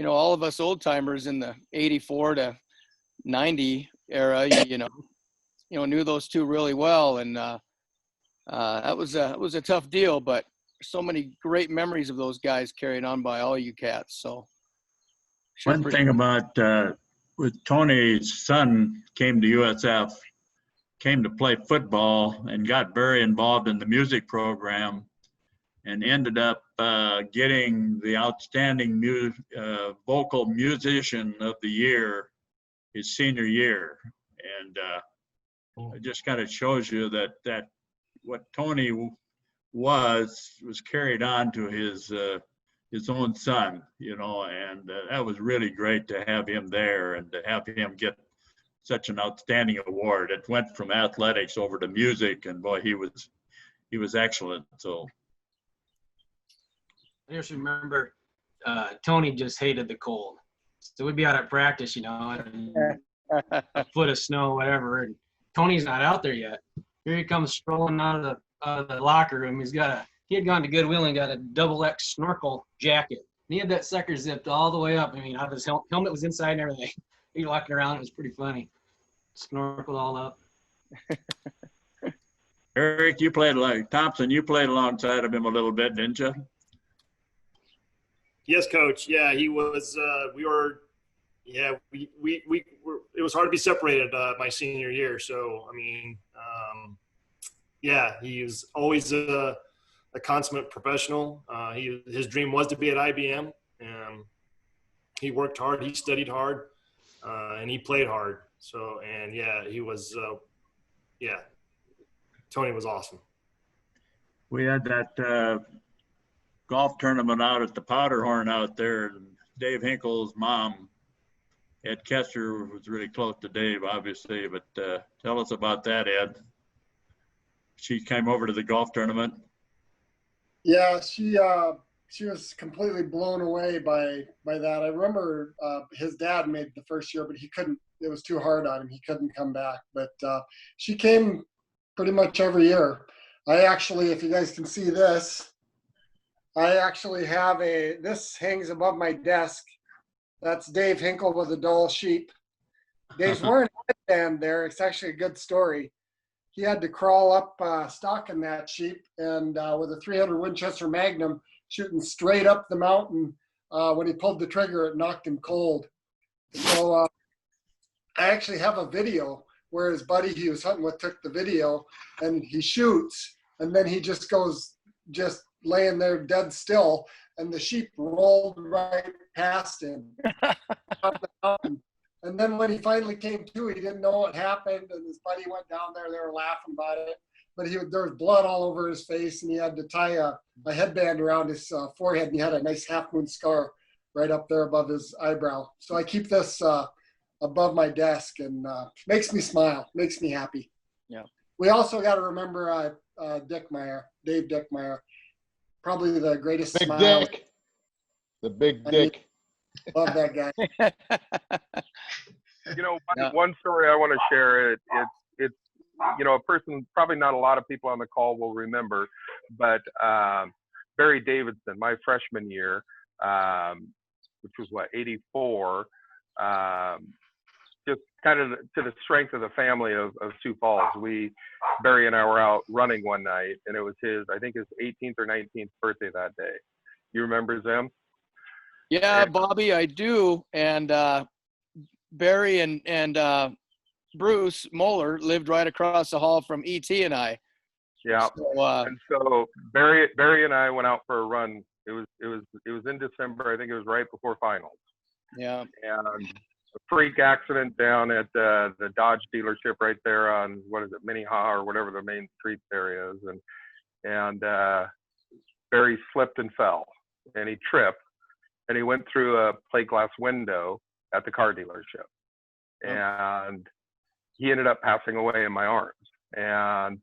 All of us old timers in the 84 to 90 era, knew those two really well. And that was a tough deal, but so many great memories of those guys carried on by all you cats. So one thing about with Tony's son came to USF, came to play football and got very involved in the music program and ended up getting the outstanding vocal musician of the year his senior year. And it just kind of shows you that what Tony was carried on to his own son, and that was really great to have him there and to have him get such an outstanding award. It went from athletics over to music, and boy, he was excellent. So I just remember Tony just hated the cold. So we'd be out at practice, and a foot of snow, whatever. And Tony's not out there yet. Here he comes strolling out of the locker room. He had gone to Goodwill and got a XX snorkel jacket. And he had that sucker zipped all the way up. I mean, out of his helmet was inside and everything. He walking around. It was pretty funny. Snorkeled all up. Eric, you played Thompson. You played alongside of him a little bit, didn't you? Yes, Coach. Yeah, he was. We were. Yeah, we were. It was hard to be separated my senior year. So I mean, yeah, he was always a consummate professional. His dream was to be at IBM. He worked hard. He studied hard, and he played hard. So and yeah, he was. Yeah, Tony was awesome. We had that golf tournament out at the Powderhorn out there, and Dave Hinkle's mom, Ed Kester, was really close to Dave, obviously, but tell us about that, Ed. She came over to the golf tournament. Yeah, she was completely blown away by that. I remember his dad made the first year, but he couldn't. It was too hard on him. He couldn't come back. But she came pretty much every year. I actually, if you guys can see this, I actually have this hangs above my desk. That's Dave Hinkle with a Dole sheep. Dave's wearing a headband there. It's actually a good story. he had to crawl up stalking that sheep and with a 300 Winchester Magnum shooting straight up the mountain. When he pulled the trigger, it knocked him cold. So I actually have a video where his buddy he was hunting with took the video, and he shoots, and then he just goes just laying there dead still, and the sheep rolled right past him. And then when he finally came to, he didn't know what happened, and his buddy went down there. They were laughing about it, but there was blood all over his face, and he had to tie a headband around his forehead, and he had a nice half-moon scar right up there above his eyebrow. So I keep this above my desk, and makes me smile, makes me happy. Yeah. We also got to remember Dave Dickmeyer, probably the greatest Big smile. Dick. The big Dick. Love that guy. You know, one story I want to share. It's you know, a person probably not a lot of people on the call will remember, but Barry Davidson, my freshman year, which was what, 84. Just kind of to the strength of the family of Sioux Falls. Barry and I were out running one night, and it was I think his 18th or 19th birthday that day. You remember Zim? Yeah, Bobby, I do. And Barry and Bruce Moeller lived right across the hall from ET and I. Yeah. So, and so Barry and I went out for a run. It was in December. I think it was right before finals. Yeah. And a freak accident down at the Dodge dealership right there on, what is it, Minnehaha or whatever the main street there is. And Barry slipped and fell, and he tripped, and he went through a plate glass window at the car dealership. And he ended up passing away in my arms. And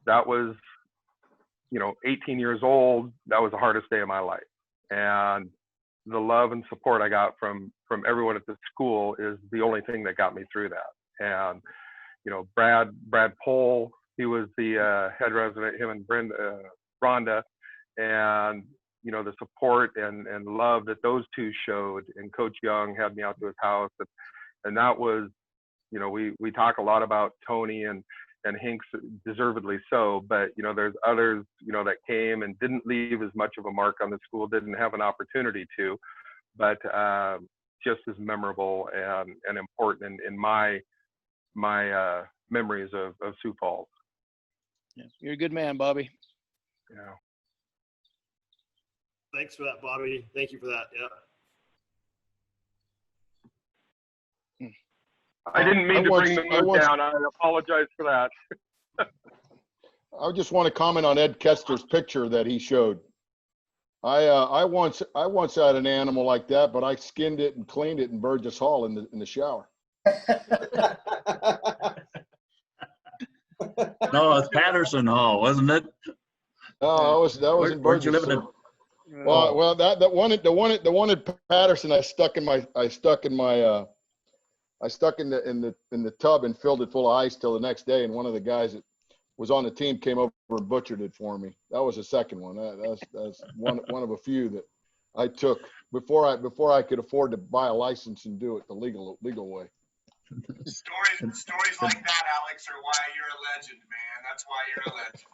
that was, 18 years old. That was the hardest day of my life. And the love and support I got from everyone at the school is the only thing that got me through that. And, Brad Pohl, he was the head resident, him and Rhonda, and, the support and love that those two showed. And Coach Young had me out to his house. And that was, we talk a lot about Tony and Hinks, deservedly so, but there's others that came and didn't leave as much of a mark on the school, didn't have an opportunity to, but just as memorable and important in my memories of Sioux Falls. Yeah, you're a good man, Bobby. Yeah. Thanks for that, Bobby. Thank you for that. Yeah. I didn't mean to bring the mood down. I apologize for that. I just want to comment on Ed Kester's picture that he showed. I once had an animal like that, but I skinned it and cleaned it in Burgess Hall in the shower. No, it's Patterson Hall, wasn't it? No, that was in Burgess. Where'd you live? Well, the one at Patterson, I stuck in the tub and filled it full of ice till the next day, and one of the guys that was on the team came over and butchered it for me. That was the second one. That's one of a few that I took before I could afford to buy a license and do it the legal way. Stories like that, Alex, are why you're a legend, man. That's why you're a legend.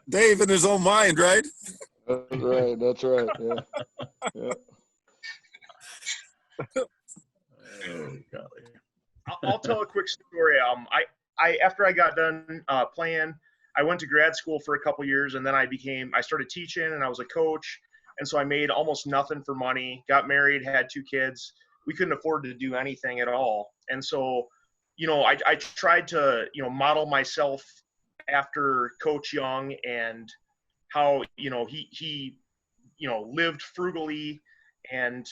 Dave in his own mind, right? That's right. Yeah. Oh, golly. I'll tell a quick story. I after I got done playing, I went to grad school for a couple years, and then I started teaching, and I was a coach, and so I made almost nothing for money. Got married, had 2 kids. We couldn't afford to do anything at all, and so, I tried to model myself after Coach Young and how he lived frugally and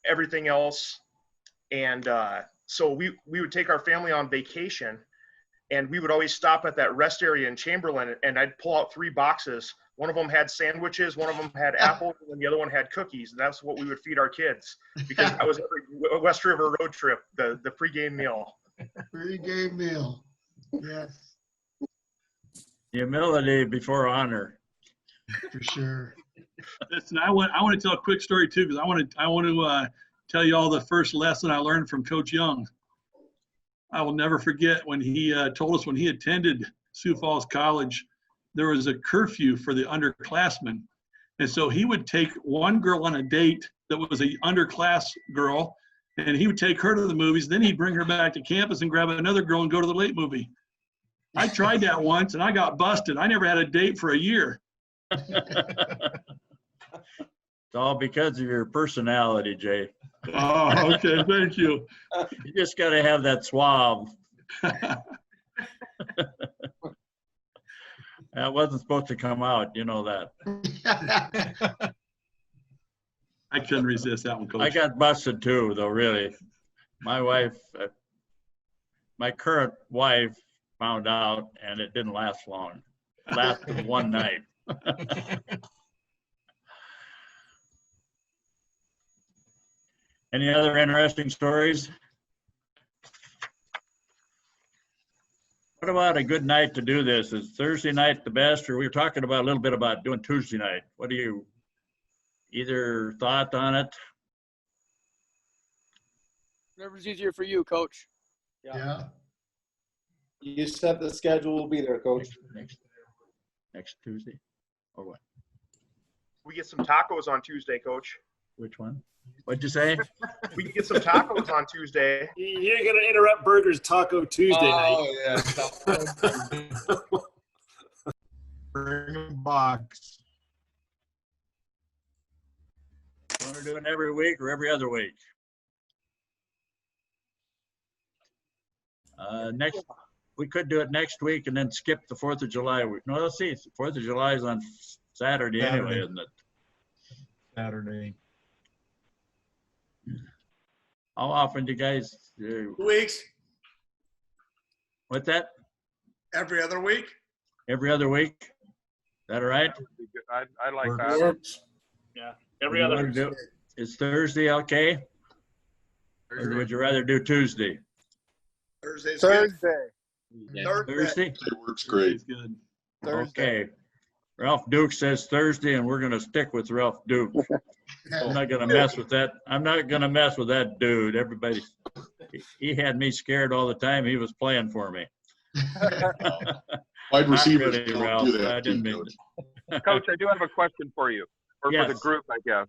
everything else. And so we would take our family on vacation, and we would always stop at that rest area in Chamberlain, and I'd pull out 3 boxes. One of them had sandwiches, one of them had apples, and the other one had cookies. And that's what we would feed our kids, because that was every West River road trip, the pregame meal. Pregame meal. Yes. Humility before honor. For sure. Listen, I want to tell a quick story too, because I want to tell you all the first lesson I learned from Coach Young. I will never forget when he told us when he attended Sioux Falls College, there was a curfew for the underclassmen. And so he would take one girl on a date that was a underclass girl, and he would take her to the movies. Then he'd bring her back to campus and grab another girl and go to the late movie. I tried that once and I got busted. I never had a date for a year. It's all because of your personality, Jay. Oh, okay. Thank you. You just got to have that suave. That wasn't supposed to come out. You know that. I couldn't resist that one, Coach. I got busted too, though, really. My wife, my current wife found out, and it didn't last long. It lasted one night. Any other interesting stories? What about a good night to do this? Is Thursday night the best, or we were talking about a little bit about doing Tuesday night? What do you, either thought on it? Whatever's easier for you, Coach. Yeah. You set the schedule, we'll be there, Coach. Next Tuesday, or what? We get some tacos on Tuesday, Coach. Which one? What'd you say? We can get some tacos on Tuesday. You're gonna interrupt Burger's Taco Tuesday night. Oh yeah. Bring a box. Want to do it every week or every other week? Next, we could do it next week and then skip the 4th of July week. No, let's see. 4th of July is on Saturday anyway, isn't it? Saturday. How often do you guys do? 2 weeks, What's that? every other week. Every other week? Is that all right? I like that. Yeah, every other. Is Thursday okay? Or would you rather do Tuesday? Thursday's Thursday. good. Thursday? It works great. Good. Okay. Ralph Duke says Thursday, and we're gonna stick with Ralph Duke. I'm not gonna mess with that. I'm not gonna mess with that dude. Everybody, he had me scared all the time. He was playing for me. Wide receivers Not really, don't Ralph. do that, I didn't mean Coach. Coach, I do have a question for you, or for the Yes. group, I guess.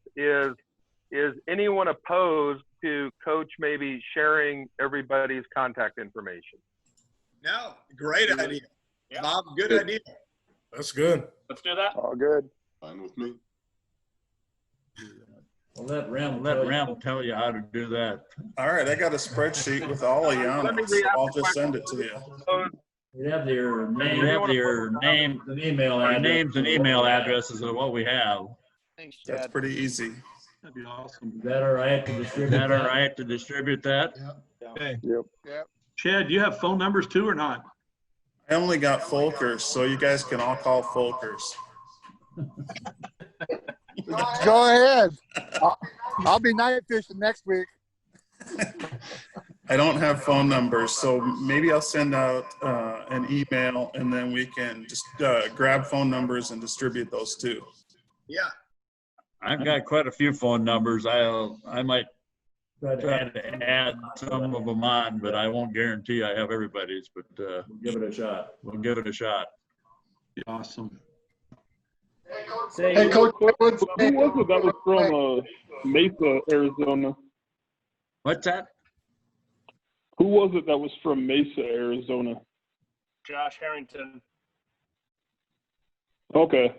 Is anyone opposed to Coach maybe sharing everybody's contact information? No, great idea. Bob, good idea. That's good. Let's do that. All good. Fine with me. Well, let Ram tell you how to do that. All right, I got a spreadsheet with all of you on Let me it, so re-ask I'll the just question. send it to you. You have your name and email. Our names and email addresses are what we have. Thanks, That's Chad. pretty easy. That'd be awesome. Is that all right to distribute? Is that all right to distribute that? Okay. Yep. Chad, do you have phone numbers too or not? I only got Folkers, so you guys can all call Folkers. Go ahead. I'll be night fishing next week. I don't have phone numbers, so maybe I'll send out an email, and then we can just grab phone numbers and distribute those too. Yeah. I've got quite a few phone numbers. I might try to add some of them on, but I won't guarantee I have everybody's, but give it a shot. We'll give it a shot. Be awesome. Hey, Coach. Who was it that was from Mesa, Arizona? What's that? Who was it that was from Mesa, Arizona? Josh Harrington. Okay.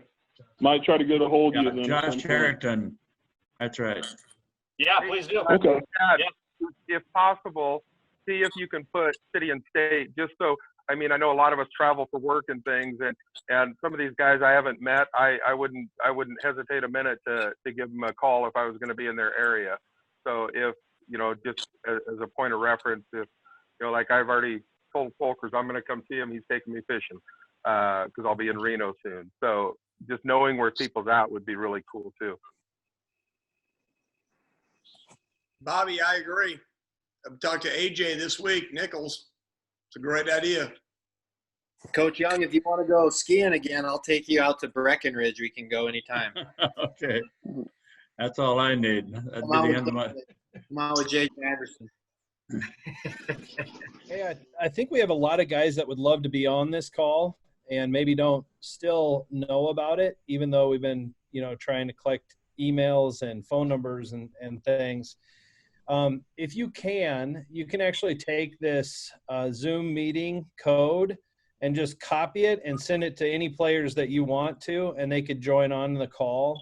Might try to get a hold of you then. Josh Harrington. That's right. Yeah, please do. Okay. Chad, if possible, see if you can put city and state, just so, I mean, I know a lot of us travel for work and things, and some of these guys I haven't met, I wouldn't hesitate a minute to give them a call if I was going to be in their area. So if, you know, just as a point of reference, if, you know, like I've already told Folkers I'm going to come see him, he's taking me fishing because I'll be in Reno soon. So just knowing where people's at would be really cool too. Bobby, I agree. I've talked to AJ this week, Nichols. It's a great idea. Coach Young, if you want to go skiing again, I'll take you out to Breckenridge. We can go anytime. Okay. That's all I need. That'd be the end of my. Come on with Jake Anderson. Hey, I think we have a lot of guys that would love to be on this call and maybe don't still know about it, even though we've been, trying to collect emails and phone numbers and things. If you can actually take this Zoom meeting code and just copy it and send it to any players that you want to, and they could join on the call.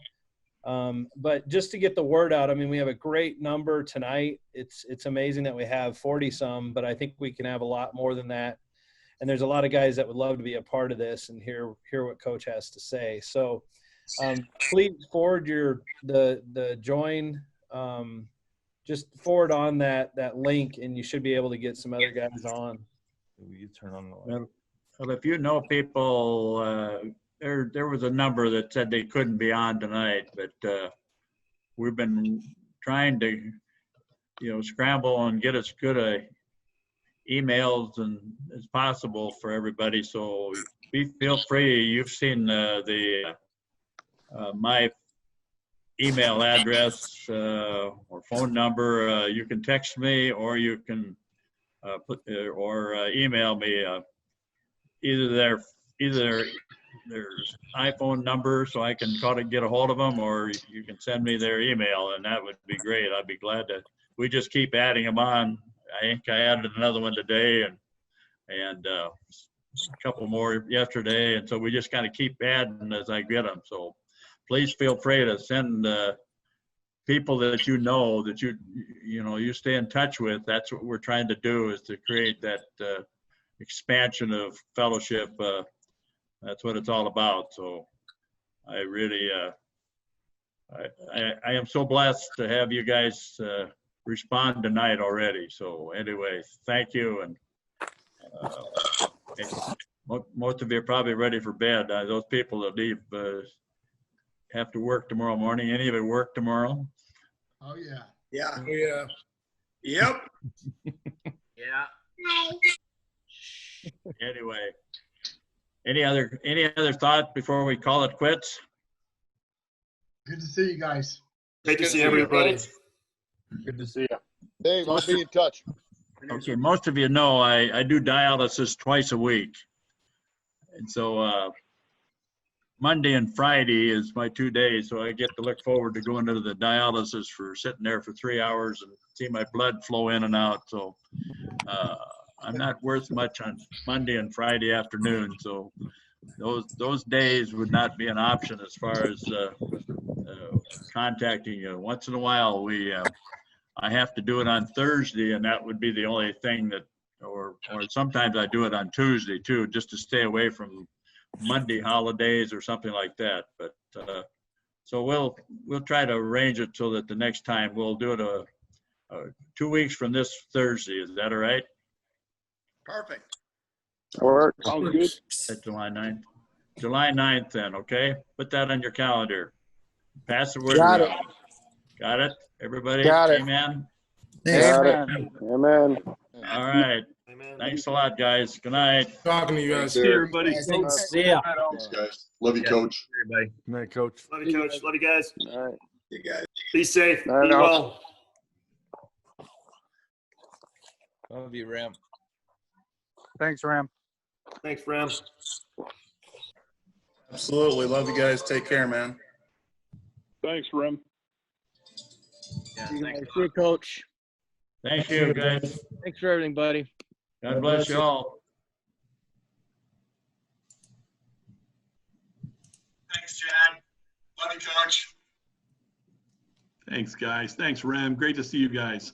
But just to get the word out, I mean, we have a great number tonight. It's amazing that we have 40 some, but I think we can have a lot more than that. And there's a lot of guys that would love to be a part of this and hear what Coach has to say. So please forward the join, just forward on that link, and you should be able to get some other guys on. You turn on the light. Well, if you know people, there was a number that said they couldn't be on tonight, but we've been trying to, scramble and get as good a emails and as possible for everybody. So feel free. You've seen my email address or phone number. You can text me, or you can email me. Either their iPhone number, so I can call to get a hold of them, or you can send me their email, and that would be great. I'd be glad to. We just keep adding them on. I think I added another one today, and a couple more yesterday, and so we just kind of keep adding as I get them. So please feel free to send people that you stay in touch with. That's what we're trying to do, is to create that expansion of fellowship. That's what it's all about. So I really, I am so blessed to have you guys respond tonight already. So anyway, thank you. And most of you are probably ready for bed. Those people that leave have to work tomorrow morning. Any of you work tomorrow? Oh, yeah. Yeah. Oh, yeah. Yep. Yeah. Anyway, any other thought before we call it quits? Good to see you guys. Great to see everybody. Good to see you. Dave, I'll be in touch. Okay, most of you know I do dialysis twice a week. And so Monday and Friday is my 2 days, so I get to look forward to going to the dialysis for sitting there for 3 hours and see my blood flow in and out. So I'm not worth much on Monday and Friday afternoon, so those days would not be an option as far as contacting you. Once in a while, I have to do it on Thursday, and that would be the only thing that, or sometimes I do it on Tuesday too, just to stay away from Monday holidays or something like that. But so we'll try to arrange it so that the next time we'll do it 2 weeks from this Thursday. Is that all right? Perfect. Sounds good. That's July 9th. July 9th then, okay? Put that on your calendar. Pass the word Got around. it. Got it? Everybody? Got it. Amen? Amen. Amen. All right. Thanks a lot, guys. Good night. Talking to you guys. See you, everybody. See ya. Thanks, guys. Love you, Coach. Everybody. Good night, Coach. Love you, Coach. Love you guys. All right. You guys. Be safe. Be All right, well. Love you, Ram. Thanks, Ram. Thanks, Ram. Absolutely. Love you guys. Take care, man. Thanks, Rem. Yeah, thanks. See you, Coach. Thank you, guys. Thanks for everything, buddy. God bless you all. Thanks, Chad. Love you, Coach. Thanks, guys. Thanks, Rem. Great to see you guys.